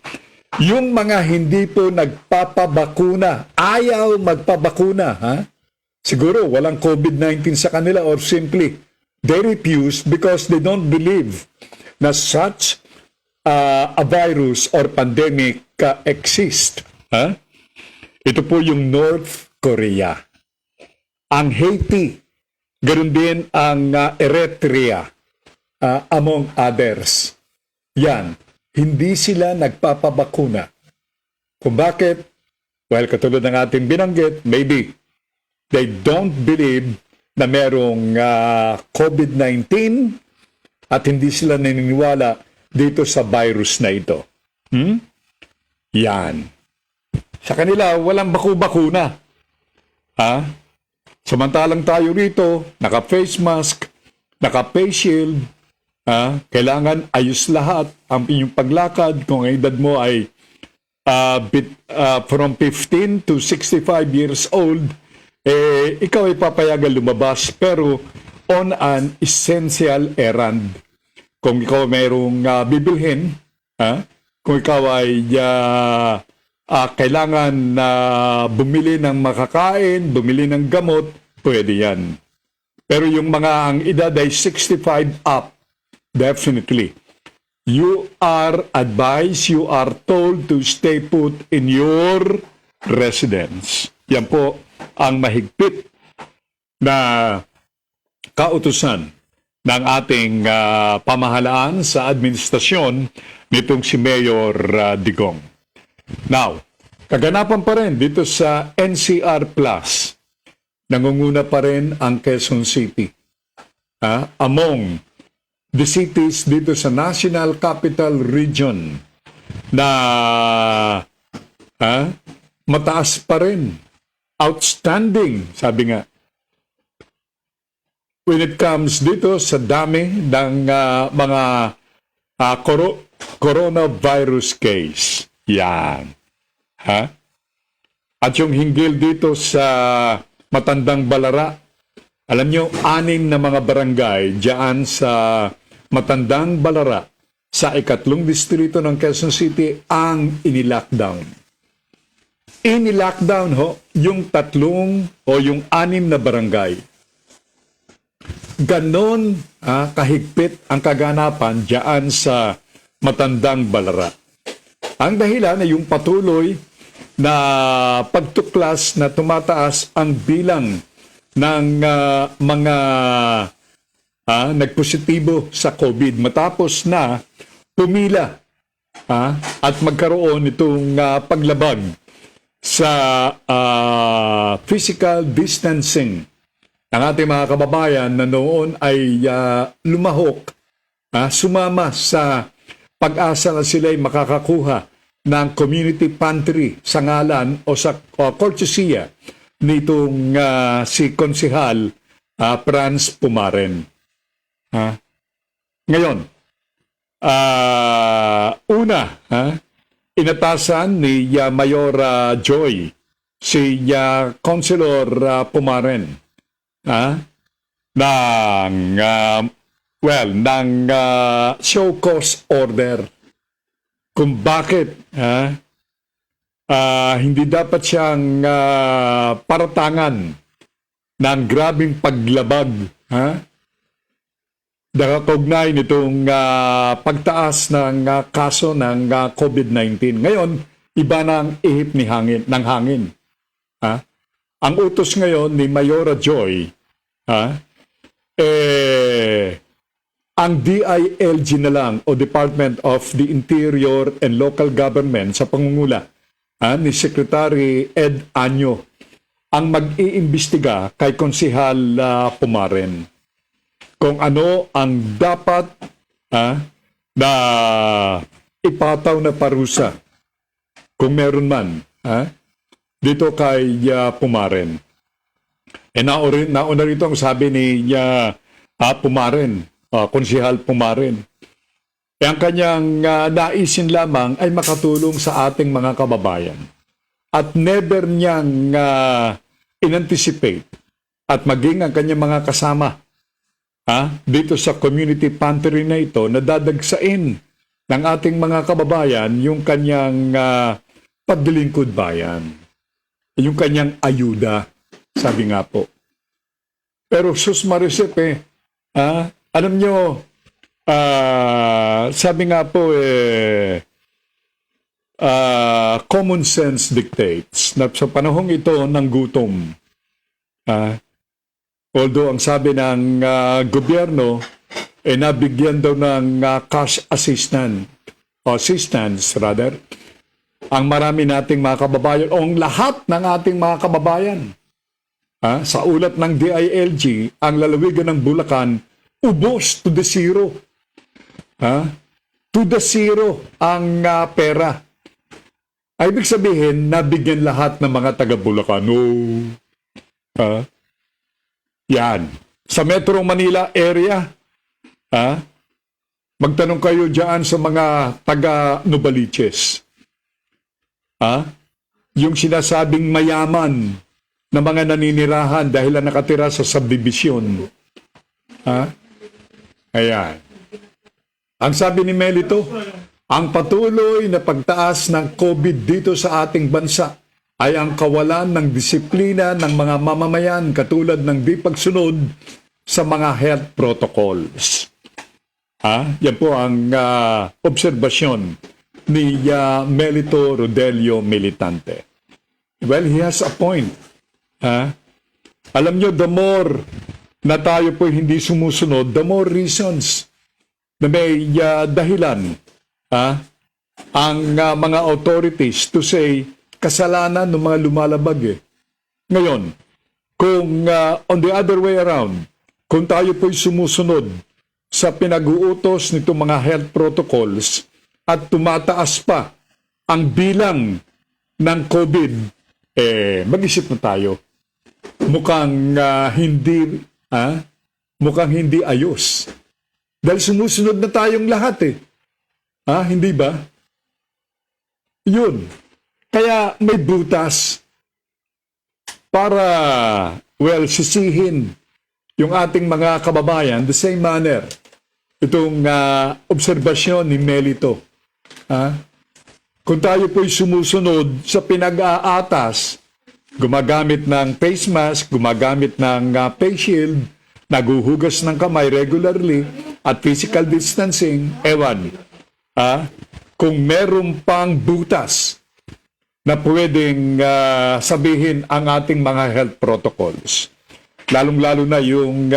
yung mga hindi po nagpapabakuna, ayaw magpabakuna, siguro walang COVID-19 sa kanila or simply they refuse because they don't believe na such a virus or pandemic exist. Ito po yung North Korea. Ang Haiti, ganoon din ang Eritrea, among others. Yan, hindi sila nagpapabakuna. Kung bakit? Well, katulad ng ating binanggit, maybe they don't believe na merong COVID-19 at hindi sila naniniwala dito sa virus na ito. Yan. Sa kanila, walang baku-bakuna. Samantalang tayo rito, naka-face mask, naka-face shield, kailangan ayos lahat ang inyong paglakad. Kung ang edad mo ay from 15 to 65 years old, ikaw ay papayagan lumabas pero on an essential errand. Kung ikaw mayroong bibilhin, kung ikaw ay kailangan na bumili ng makakain, bumili ng gamot, pwede yan. Pero yung mga ang edad ay 65 up, definitely. You are advised, you are told to stay put in your residence. Yan po ang mahigpit na kautusan ng ating pamahalaan sa administrasyon nitong si Mayor Digong. Now, kaganapan pa rin dito sa NCR Plus, nangunguna pa rin ang Quezon City. Among the cities dito sa National Capital Region na mataas pa rin. Outstanding, sabi nga. When it comes dito sa dami ng mga coronavirus case. Yan. At yung hinggil dito sa Matandang Balara, alam nyo, 6 na mga barangay diyan sa Matandang Balara sa 3 distrito ng Quezon City ang inilockdown. Inilockdown yung 3 o yung 6 na barangay. Ganon kahigpit ang kaganapan diyan sa Matandang Balara. Ang dahilan ay yung patuloy na pagtuklas na tumataas ang bilang ng mga nagpositibo sa COVID matapos na pumila at magkaroon itong paglabag sa physical distancing ng ating mga kababayan na noon ay lumahok, sumama sa pag-asa na sila ay makakakuha ng community pantry sa ngalan o sa courtesy nitong si Konsehal Franz Pumaren. Ngayon, inatasan ni Mayor Joy si Councilor Pumaren ng show cause order kung bakit hindi dapat siyang paratangan ng grabing paglabag nakakaugnay nitong pagtaas ng kaso ng COVID-19. Ngayon, iba na ang ihip ng hangin. Ang utos ngayon ni Mayora Joy, ang DILG na lang o Department of the Interior and Local Government sa pangungula ni Secretary Ed Año ang mag-iimbestiga kay Konsehal Pumaren kung ano ang dapat na ipataw na parusa kung meron man dito kay Pumaren. Nauna rito ang sabi ni Pumaren, Konsehal Pumaren. Ang kanyang naisin lamang ay makatulong sa ating mga kababayan. At never niyang inanticipate at maging ang kanyang mga kasama dito sa community pantry na ito na dadagsain ng ating mga kababayan yung kanyang paglilingkod bayan. Yung kanyang ayuda, sabi nga po. Pero sus marisip alam nyo, sabi nga po common sense dictates na sa panahong ito ng gutom, although ang sabi ng gobyerno, nabigyan daw ng cash assistance ang marami nating mga kababayan o ang lahat ng ating mga kababayan. Sa ulat ng DILG, ang lalawigan ng Bulacan, ubos to the zero. To the zero ang pera. Ay, ibig sabihin, nabigyan lahat ng mga taga-Bulacan. Yan. Sa Metro Manila area, magtanong kayo dyan sa mga taga-Novaliches. Yung sinasabing mayaman na mga naninirahan dahil nakatira sa subdivision. Ha? Ayan. Ang sabi ni Melito, ang patuloy na pagtaas ng COVID dito sa ating bansa ay ang kawalan ng disiplina ng mga mamamayan katulad ng di pagsunod sa mga health protocols. Yan po ang obserbasyon ni Melito Rodelio Militante. Well, he has a point. Alam nyo, the more na tayo po hindi sumusunod, the more reasons na may dahilan ang mga authorities to say kasalanan ng mga lumalabag. Ngayon, kung on the other way around, kung tayo po'y sumusunod sa pinag-uutos nitong mga health protocols at tumataas pa ang bilang ng COVID, mag-isip na tayo. Mukhang hindi ayos. Dahil sumusunod na tayong lahat hindi ba? Yun. Kaya may butas para, sisihin yung ating mga kababayan the same manner. Itong obserbasyon ni Melito. Kung tayo po'y sumusunod sa pinag-aatas, gumagamit ng face mask, gumagamit ng face shield, naguhugas ng kamay regularly, at physical distancing, kung meron pang butas na pwedeng sabihin ang ating mga health protocols. Lalong-lalo na yung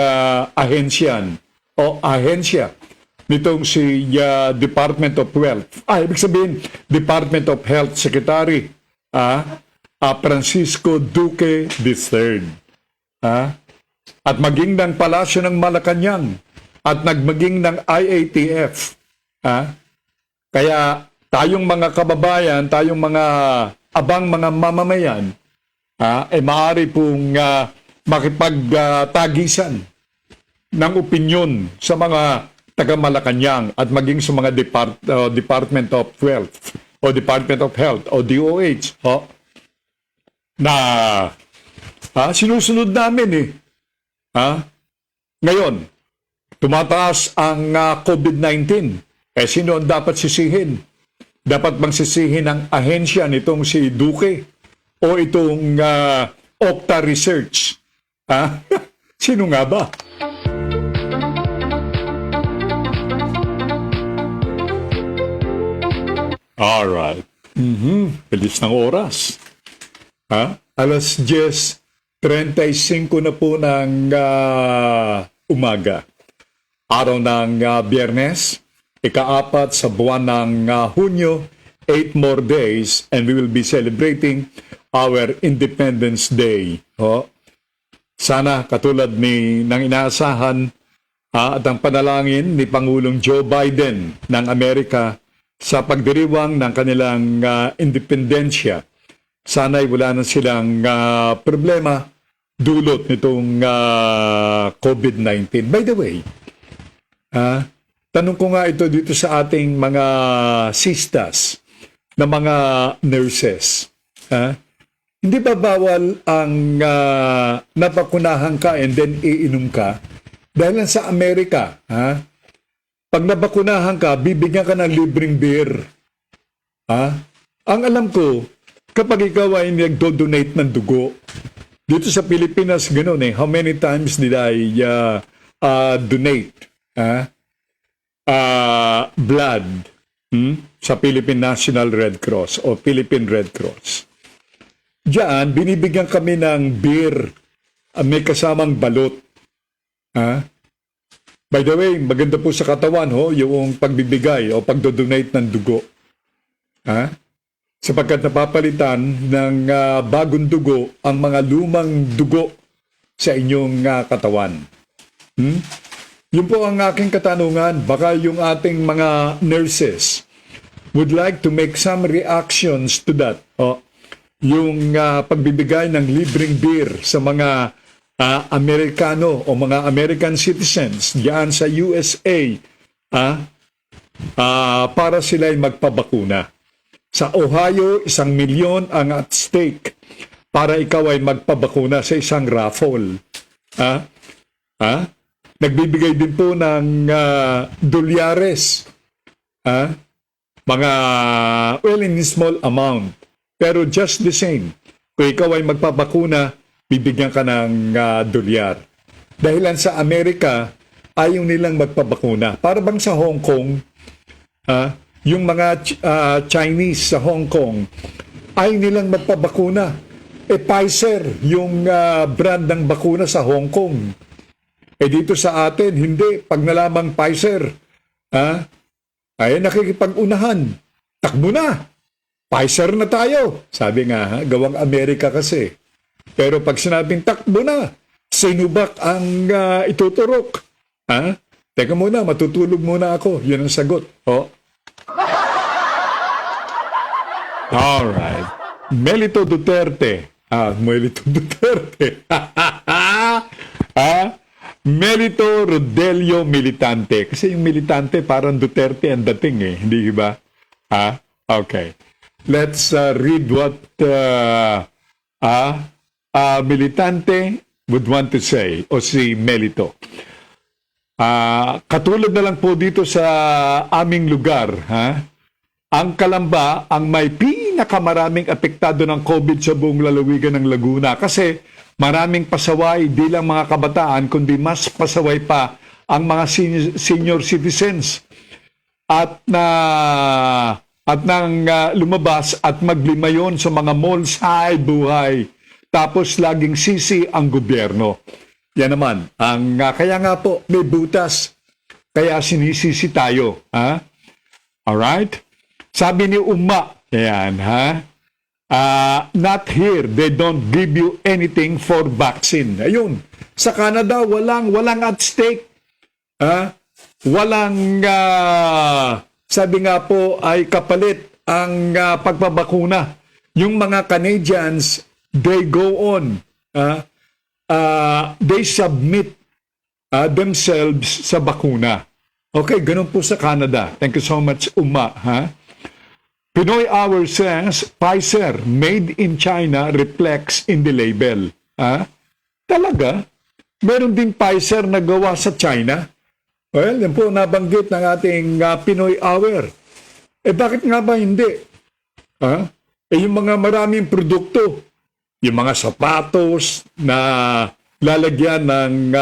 ahensya nitong si Department of Health. Ibig sabihin, Department of Health Secretary Francisco Duque III. At maging ng Palasyo ng Malacanang at maging ng IATF. Kaya tayong mga kababayan, tayong mga abang mga mamamayan, maaari pong makipagtagisan ng opinyon sa mga taga-Malacanang at maging sa mga Department of Health o Department of Health o DOH na sinusunod namin Ngayon, tumataas ang COVID-19. Sino ang dapat sisihin? Dapat bang sisihin ang ahensya nitong si Duque o itong Opta Research? Sino nga ba? Alright. Bilis ng oras. Alas 10:35 na po ng umaga. Araw ng Biyernes, ika-4 sa buwan ng Hunyo, 8 more days and we will be celebrating our Independence Day. Sana katulad ng inaasahan at ang panalangin ni Pangulong Joe Biden ng Amerika sa pagdiriwang ng kanilang independensya, sana'y wala na silang problema dulot nitong COVID-19. By the way, tanong ko nga ito dito sa ating mga sisters na mga nurses. Hindi ba bawal ang nabakunahan ka and then iinom ka? Dahil lang sa Amerika, pag nabakunahan ka, bibigyan ka ng libreng beer. Ang alam ko, kapag ikaw ay nagdo-donate ng dugo, dito sa Pilipinas, gano'n How many times did I donate blood sa Philippine National Red Cross o Philippine Red Cross? Diyan, binibigyan kami ng beer. May kasamang balot. By the way, maganda po sa katawan yung pagbibigay o pagdodonate ng dugo. Sapagkat napapalitan ng bagong dugo ang mga lumang dugo sa inyong katawan. Yun po ang aking katanungan. Baka yung ating mga nurses would like to make some reactions to that. Yung pagbibigay ng libreng beer sa mga Amerikano o mga American citizens diyan sa USA para sila'y magpabakuna. Sa Ohio, 1 milyon ang at stake para ikaw ay magpabakuna sa isang raffle. nagbibigay din po ng dolyares. Mga, well, in small amount. Pero just the same, kung ikaw ay magpapakuna, bibigyan ka ng dolyar. Dahilan sa Amerika, ayaw nilang magpabakuna. Para bang sa Hong Kong, yung mga Chinese sa Hong Kong, ayaw nilang magpabakuna. Pfizer, yung brand ng bakuna sa Hong Kong. Dito sa atin, hindi. Pag nalamang Pfizer, ay nakikipag-unahan. Takbo na. Pfizer na tayo. Sabi nga, gawang Amerika kasi. Pero pag sinabing takbo na, sinubak ang ituturok. Teka muna, matutulog muna ako. Yun ang sagot. Alright. Melito Duterte. Melito Duterte. Melito Rodelio Militante. Kasi yung militante parang Duterte ang dating hindi ba? Okay. Let's read what Militante would want to say o si Melito. Katulad na lang po dito sa aming lugar, ang Calamba ang may pinakamaraming apektado ng COVID sa buong lalawigan ng Laguna kasi maraming pasaway, di lang mga kabataan, kundi mas pasaway pa ang mga senior citizens. At nang lumabas at maglimayon sa mga malls, ay buhay. Tapos laging sisi ang gobyerno. Yan naman. Kaya nga po, may butas. Kaya sinisisi tayo. Alright? Sabi ni Uma, yan, not here. They don't give you anything for vaccine. Ayun. Sa Canada, walang at stake. Walang, sabi nga po, ay kapalit ang pagpabakuna. Yung mga Canadians, they go on. They submit themselves sa bakuna. Okay, ganun po sa Canada. Thank you so much, Uma. Pinoy Hour says, Pfizer, made in China, reflects in the label. Talaga? Meron din Pfizer na gawa sa China? Well, yan po nabanggit ng ating Pinoy Hour. Bakit nga ba hindi? Yung mga maraming produkto, yung mga sapatos na lalagyan ng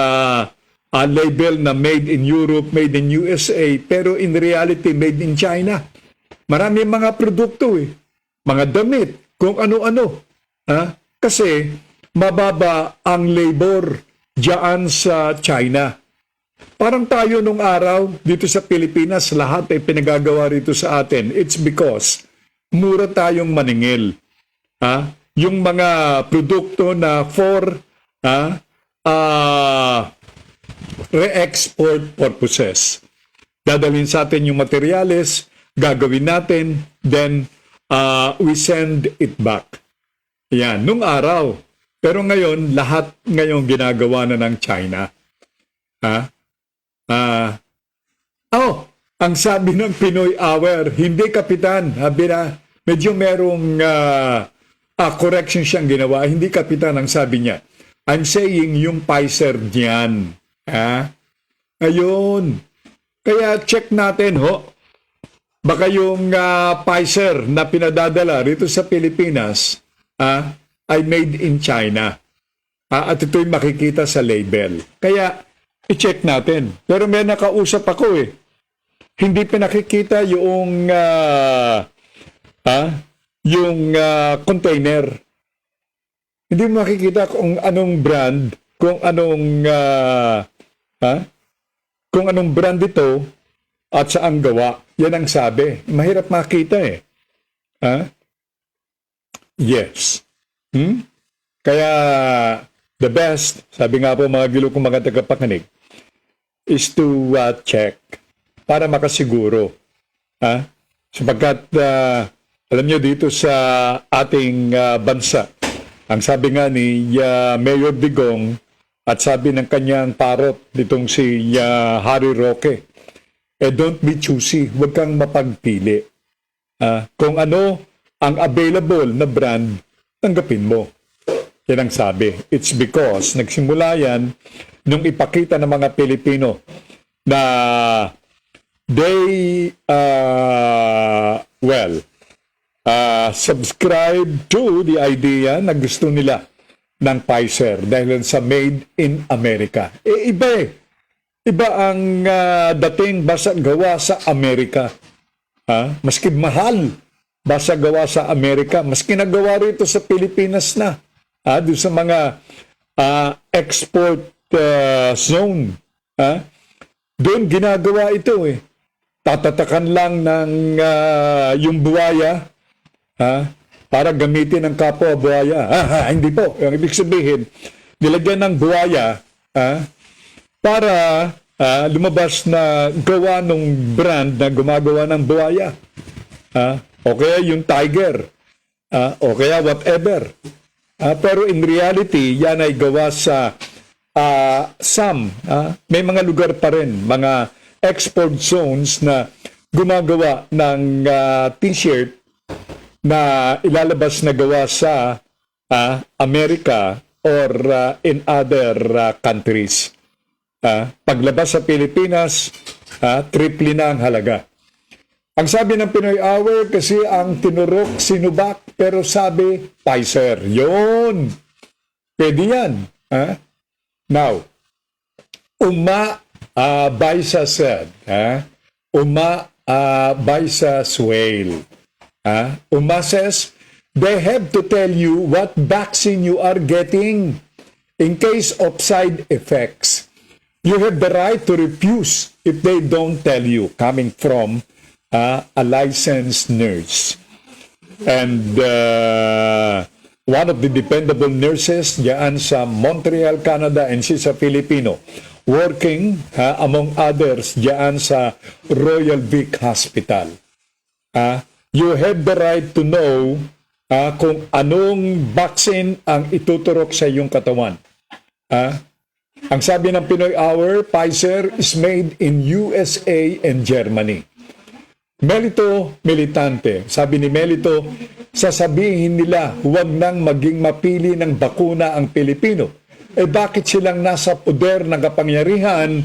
label na made in Europe, made in USA, pero in reality, made in China. Marami mga produkto mga damit, kung ano-ano. Kasi mababa ang labor diyan sa China. Parang tayo nung araw dito sa Pilipinas, lahat ay pinagagawa rito sa atin. It's because mura tayong maningil. Yung mga produkto na for re-export purposes. Dadalhin sa atin yung materyales, gagawin natin, then we send it back. Yan, nung araw. Pero ngayon, lahat ngayon ginagawa na ng China. Ang sabi ng Pinoy Hour, hindi kapitan. Sabi na, medyo merong correction siyang ginawa. Hindi kapitan ang sabi niya. I'm saying yung Pfizer diyan. Ayun. Kaya check natin, baka yung Pfizer na pinadadala rito sa Pilipinas ay made in China. At ito'y makikita sa label. Kaya i-check natin. Pero may nakausap ako Hindi pinakikita yung container. Hindi mo makikita kung anong brand, kung anong brand ito at saan gawa. Yan ang sabi. Mahirap makita Yes. Kaya the best, sabi nga po mga gilo kong mga tagapakinig, is to check para makasiguro. Sapagkat alam nyo dito sa ating bansa, ang sabi nga ni Mayor Digong at sabi ng kanyang parot ditong si Harry Roque, don't be choosy, huwag kang mapagpili. Kung ano ang available na brand, tanggapin mo. Yan ang sabi. It's because nagsimula yan nung ipakita ng mga Pilipino na they, subscribe to the idea na gusto nila ng Pfizer dahil sa made in America. Iba eh. Iba ang dating basta gawa sa Amerika. Maski mahal, basta gawa sa Amerika. Maski nagawa rito sa Pilipinas na. Doon sa mga export zone. Doon ginagawa ito eh. Tatatakan lang ng yung buwaya para gamitin ng kapwa buwaya. Hindi po. Ang ibig sabihin, nilagyan ng buwaya para lumabas na gawa ng brand na gumagawa ng buwaya. O kaya yung tiger. O kaya whatever. Pero in reality, yan ay gawa sa may mga lugar pa rin, mga export zones na gumagawa ng t-shirt na ilalabas na gawa sa Amerika or in other countries. Paglabas sa Pilipinas, triple na ang halaga. Ang sabi ng Pinoy Hour, kasi ang tinurok Sinovac, pero sabi Pfizer. Yun! Pwede yan. Now, Baisa said, Baisa Swale. Says, they have to tell you what vaccine you are getting in case of side effects. You have the right to refuse if they don't tell you, coming from a licensed nurse. And one of the dependable nurses diyan sa Montreal, Canada, and she's a Filipino, working, among others, diyan sa Royal Vic Hospital. You have the right to know kung anong vaccine ang ituturok sa iyong katawan. Ang sabi ng Pinoy Hour, Pfizer is made in USA and Germany. Melito Militante, sabi ni Melito, sasabihin nila huwag nang maging mapili ng bakuna ang Pilipino. Bakit silang nasa poder ng kapangyarihan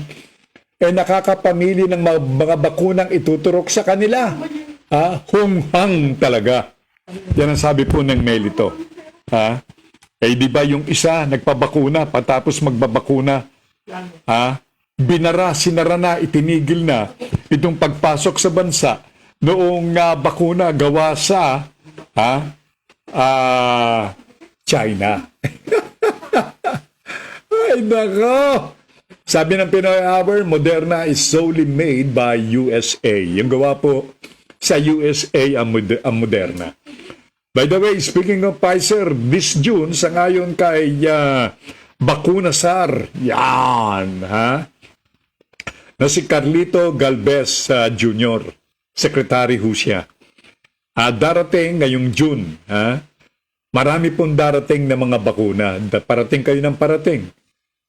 nakakapamili ng mga bakunang ituturok sa kanila? Hunghang talaga. Yan ang sabi po ng Melito. Di ba yung isa nagpabakuna patapos magbabakuna? Sinara na, itinigil na itong pagpasok sa bansa noong bakuna gawa sa China. Ay, nako! Sabi ng Pinoy Hour, Moderna is solely made by USA. Yung gawa po sa USA ang Moderna. By the way, speaking of Pfizer, this June, sangayon kay Bakuna Sar, yan, na si Carlito Galvez Jr., Secretary ho siya. Darating ngayong June, marami pong darating na mga bakuna. Parating kayo ng parating.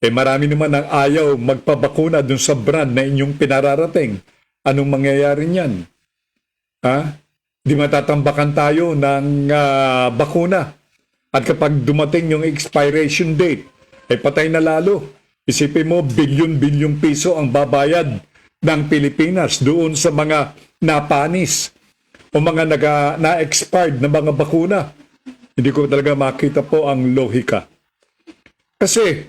Marami naman ang ayaw magpabakuna dun sa brand na inyong pinararating. Anong mangyayari niyan? Di matatambakan tayo ng bakuna. At kapag dumating yung expiration date, patay na lalo. Isipin mo, bilyon-bilyong piso ang babayad ng Pilipinas doon sa mga napanis o mga na-expired na mga bakuna. Hindi ko talaga makita po ang lohika. Kasi,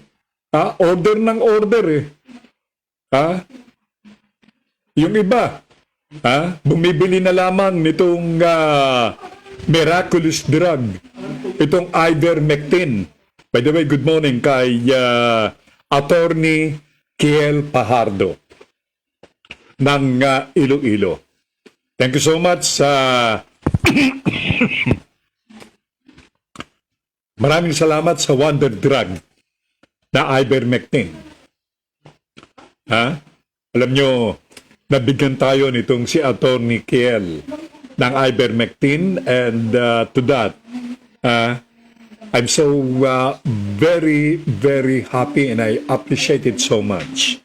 order ng order Yung iba, bumibili na lamang nitong miraculous drug, itong ivermectin. By the way, good morning kay Attorney Kiel Pajardo ng Iloilo. Thank you so much. Maraming salamat sa wonder drug na ivermectin. Alam nyo, nabigyan tayo nitong si Attorney Kiel ng ivermectin, and to that, I'm so very, very happy and I appreciate it so much.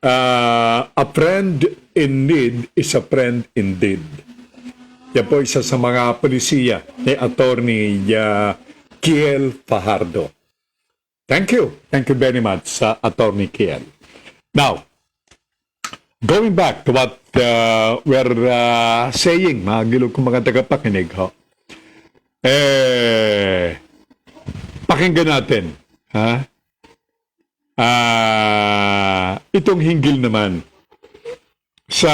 A friend in need is a friend indeed. Yan po isa sa mga polisiya ni Attorney Kiel Fajardo. Thank you. Thank you very much sa Attorney Kiel. Now, going back to what we're saying, mga gilog kong mga tagapakinig, ho. Pakinggan natin, ha? Itong hinggil naman sa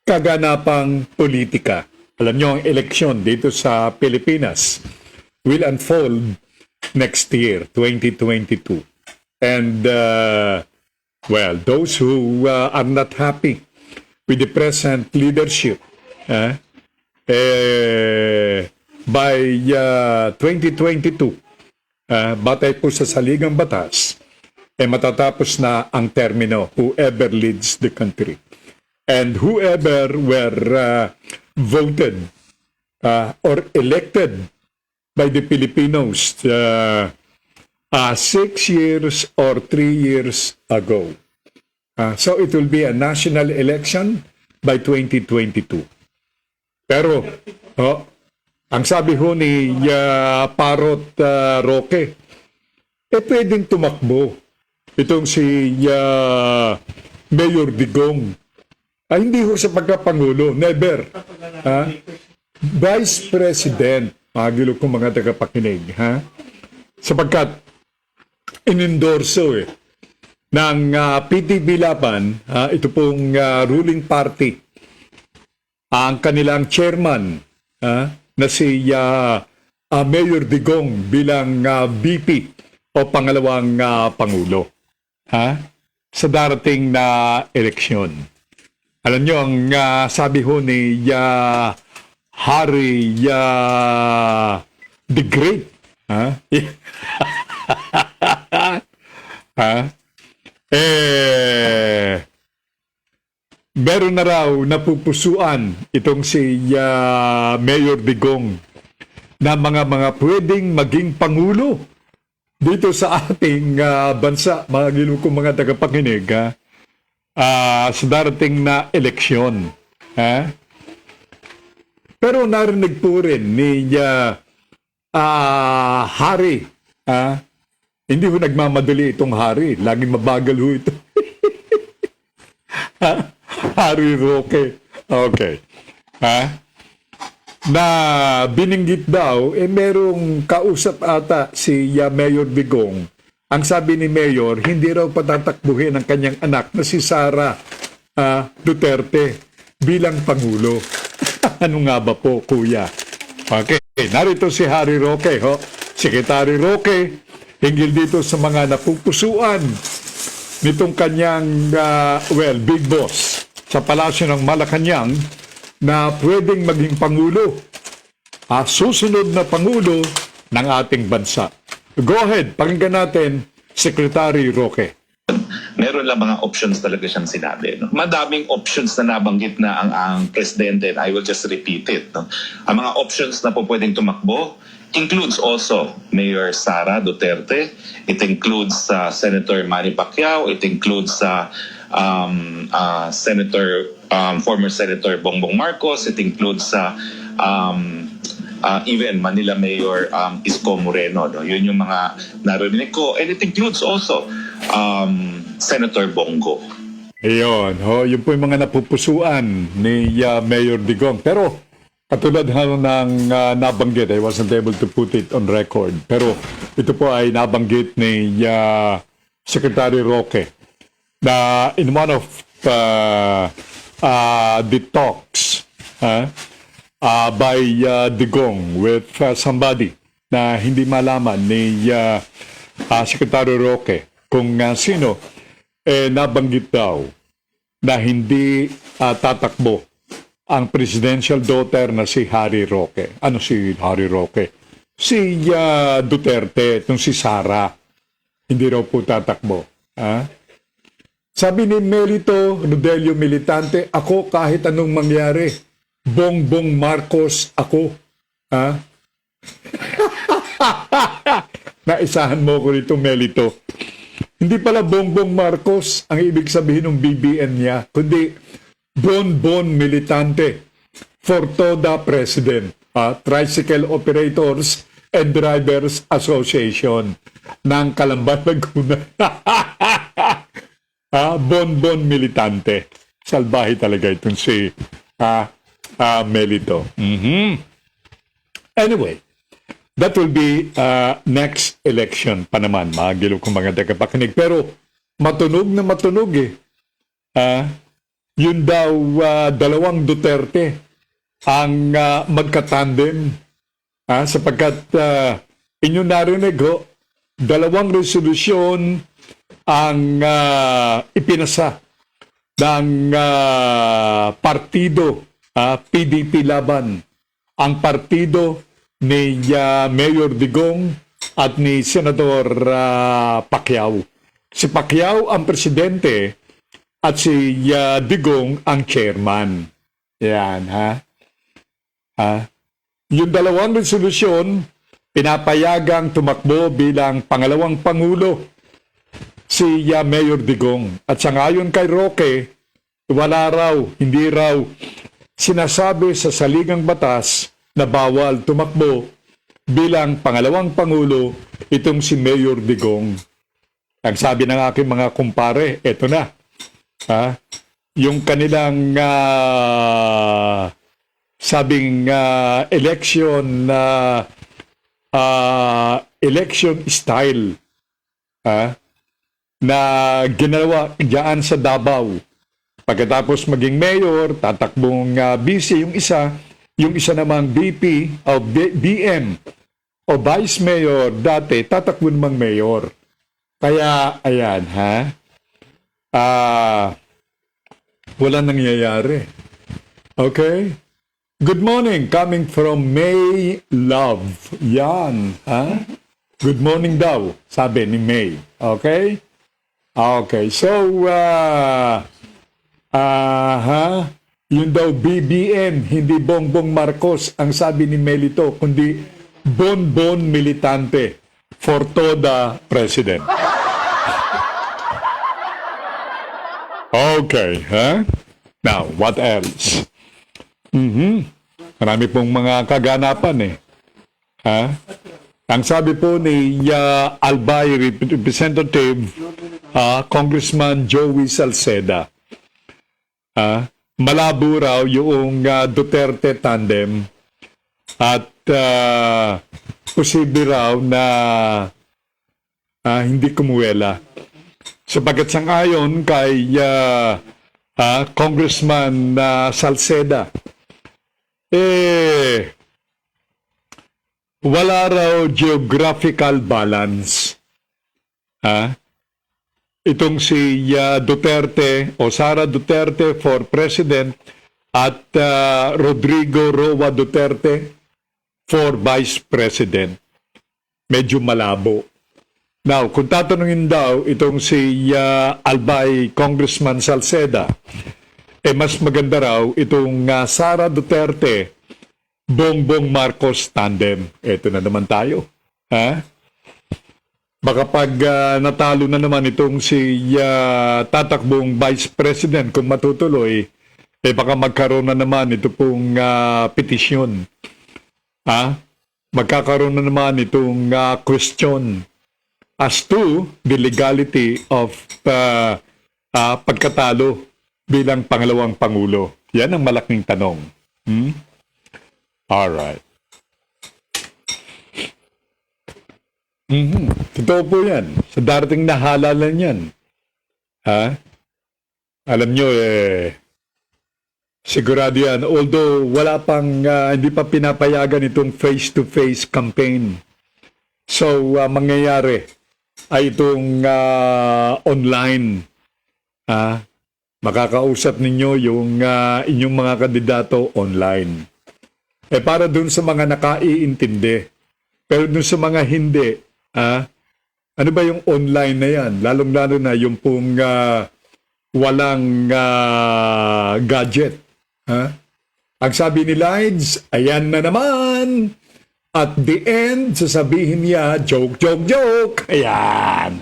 kaganapang politika. Alam nyo, ang eleksyon dito sa Pilipinas will unfold next year, 2022. And, well, those who are not happy with the present leadership, by 2022, batay po sa saligang batas, matatapos na ang termino, whoever leads the country. And whoever were voted or elected by the Filipinos 6 years or 3 years ago. So it will be a national election by 2022. Pero, ang sabi ho ni Parot Roque, pwedeng tumakbo. Itong si Mayor Digong. Hindi ho sa pagkapangulo. Never. Vice President. Magilo kong mga tagapakinig. Sapagkat inendorso ng PTB Laban, ito pong ruling party, ang kanilang chairman, na si Mayor Digong bilang VP o pangalawang Pangulo sa darating na eleksyon. Alam nyo, ang sabi ho ni Harry the Great, meron na raw napupusuan itong si Mayor Digong na mga pwedeng maging pangulo dito sa ating bansa, mga gilukong mga tagapakinig, sa darating na eleksyon. Pero narinig po rin ni Harry, hindi ho nagmamadali itong Harry, laging mabagal ho ito. Harry Roque. Okay. Na bininggit daw, merong kausap ata si Mayor Digong. Ang sabi ni Mayor, hindi raw patatakbuhin ang kanyang anak na si Sara Duterte bilang Pangulo. Ano nga ba po, kuya? Okay, narito si Harry Roque, Secretary Roque, hinggil dito sa mga napupusuan nitong kanyang, big boss sa palasyo ng Malacanang na pwedeng maging Pangulo, susunod na Pangulo ng ating bansa. Go ahead, pakinggan natin, Secretary Roque. Meron lang mga options talaga siyang sinabi. No? Madaming options na nabanggit na ang presidente, and I will just repeat it. No? Ang mga options na po pwedeng tumakbo includes also Mayor Sara Duterte, it includes Senator Manny Pacquiao, it includes former Senator Bongbong Marcos, it includes even Manila Mayor Isko Moreno. No? Yun yung mga narinig ko. And it includes also Senator Bongo. Ayun, yun po yung mga napupusuan ni Mayor Digong. Pero katulad ng nabanggit, I wasn't able to put it on record. Pero ito po ay nabanggit ni Secretary Roque na in one of the talks by Digong with somebody na hindi malaman ni Secretary Roque kung sino, nabanggit daw na hindi tatakbo ang presidential daughter na si Harry Roque. Ano si Harry Roque? Si Duterte, itong si Sara. Hindi raw po tatakbo. Sabi ni Melito Rodelio Militante, ako kahit anong mangyari, Bongbong Marcos ako. Naisahan mo ko rito, Melito. Hindi pala Bongbong Marcos ang ibig sabihin ng BBN niya, kundi Bonbon Militante. for TODA President, Tricycle Operators and Drivers Association ng Calamba, Laguna. Bonbon militante. Salbahe talaga itong si Melito. Anyway, that will be next election pa naman, mga gilo kong mga tagapakinig. Pero matunog na matunog eh. Yun daw dalawang Duterte ang magkatandem sapagkat inyo narinig ho, dalawang resolusyon ang ipinasa ng partido PDP Laban, ang partido ni Mayor Digong at ni Senador Pacquiao. Si Pacquiao ang presidente at si Digong ang chairman. Yan, Yung dalawang resolusyon, pinapayagang tumakbo bilang pangalawang pangulo si Mayor Digong. At sangayon kay Roque, wala raw, hindi raw sinasabi sa saligang batas na bawal tumakbo bilang pangalawang pangulo itong si Mayor Digong. Ang sabi ng aking mga kumpare, eto na. Yung kanilang sabing election style na ginawa diyan sa Davao. Pagkatapos maging mayor, tatakbong BC yung isa namang BP o BM o vice mayor dati, tatakbo namang mayor. Kaya, ayan, wala nangyayari. Okay? Good morning, coming from May Love. Yan, Good morning daw, sabi ni May. Okay? Okay, so, yun daw BBM, hindi Bongbong Marcos ang sabi ni Melito, kundi Bonbon Militante for TODA President. Okay, Now, what else? Marami pong mga kaganapan Ang sabi po ni Albay Representative Congressman Joey Salceda, malabo raw yung Duterte tandem at posible raw na hindi kumuwela. Sapagkat sangayon kay Congressman Salceda, wala raw geographical balance. Itong si Duterte o Sara Duterte for President at Rodrigo Roa Duterte for Vice President. Medyo malabo. Now, kung tatanungin daw itong si Albay Congressman Salceda, mas maganda raw itong Sara Duterte Bongbong Marcos tandem. Ito na naman tayo. Baka pag natalo na naman itong si tatakbong Vice President kung matutuloy, baka magkaroon na naman ito pong petisyon. Magkakaroon na naman itong question as to the legality of pagkatalo bilang pangalawang pangulo. Yan ang malaking tanong. Alright. Totoo po yan. Sa darating na halalan yan. Alam nyo, sigurado yan. Although wala pang, hindi pa pinapayagan itong face-to-face campaign. So, mangyayari ay itong online. Makakausap ninyo yung inyong mga kandidato online. Para dun sa mga nakaiintindi. Pero dun sa mga hindi, ano ba yung online na yan? Lalong-lalo na yung pong walang gadget. Ang sabi ni Lides, ayan na naman. At the end, sasabihin niya, joke, joke, joke. Ayan.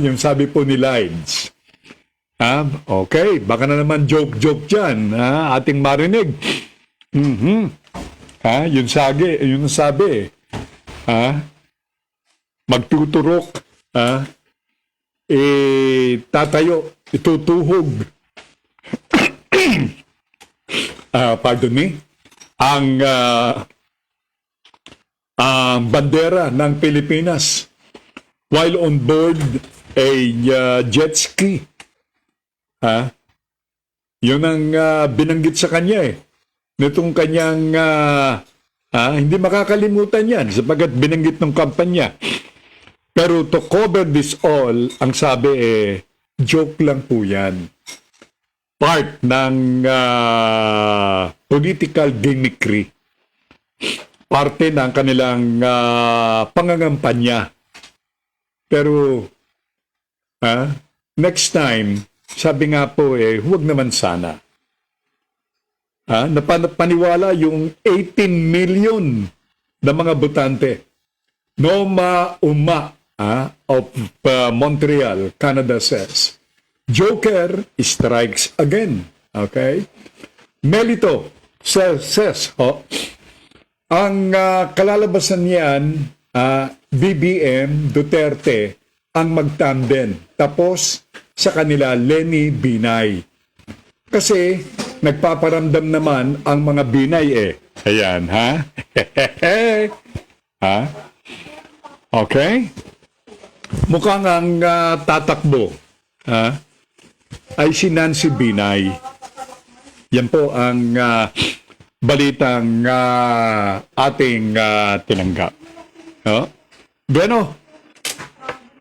Yung sabi po ni Lides. Okay, baka na naman joke-joke dyan, ating marinig. Yun sabi, magtuturok, tatayo, itutuhog, pardon me, ang bandera ng Pilipinas while on board a jet ski. Yun ang binanggit sa kanya nitong kanyang hindi makakalimutan yan sapagkat binanggit ng kampanya. Pero to cover this all, ang sabi joke lang po yan. Part ng political gimmickry. Parte ng kanilang pangangampanya. Pero next time, sabi nga po huwag naman sana. Napaniwala yung 18 million na mga botante. Noma Uma of Montreal, Canada says, Joker strikes again. Okay? Melito says, ang kalalabasan niyan, BBM, Duterte, ang magtandem. Tapos, sa kanila, Lenny Binay. Kasi, nagpaparamdam naman ang mga Binay Ayan, Okay? Mukhang ang tatakbo ay si Nancy Binay. Yan po ang balitang ating tinanggap. Bueno,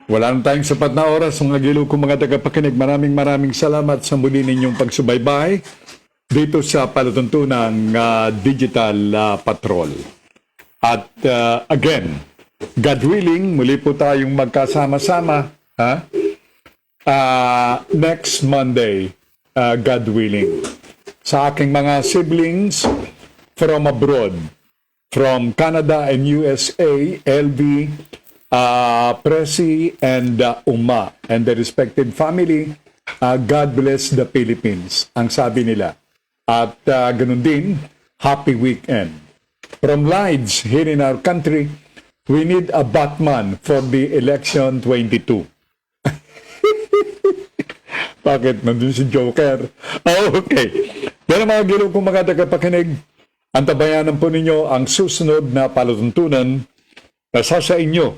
wala na tayong sapat na oras. Mga giliw kong mga tagapakinig, maraming salamat sa muli ninyong pagsubaybay dito sa palatuntunang Digital Patrol. At again, God willing, muli po tayong magkasama-sama next Monday, God willing. Sa aking mga siblings from abroad, from Canada and USA, LV, Presi, and Uma, and the respected family, God bless the Philippines, ang sabi nila. At ganun din, happy weekend. From Lides here in our country, we need a Batman for the election 22. Bakit? Nandun si Joker. Okay. Pero mga giliw kong mga tagapakinig, antabayanan po ninyo ang susunod na palatuntunan na sa inyo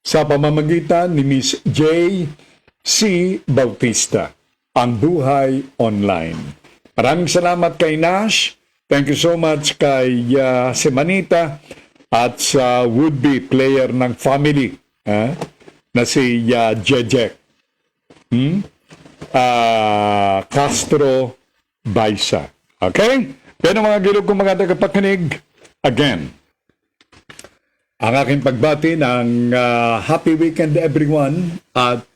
sa pamamagitan ni Miss J. C. Bautista, ang Buhay Online. Maraming salamat kay Nash. Thank you so much kay Semanita at sa would-be player ng family na si Jejek Castro Baisa. Okay? Pero mga giliw kong mga tagapakinig, again, ang aking pagbati ng happy weekend everyone at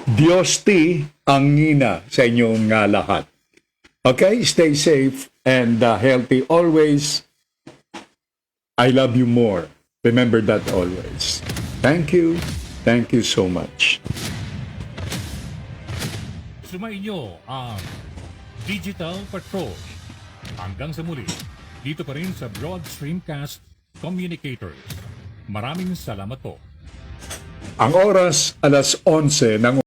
Diyos ti ang ngina sa inyong lahat. Okay? Stay safe and healthy always. I love you more. Remember that always. Thank you. Thank you so much. Sumainyo ang Digital Patrol. Hanggang sa muli, dito pa rin sa Broad Streamcast Communicators. Maraming salamat po. Ang oras, 11:00 ng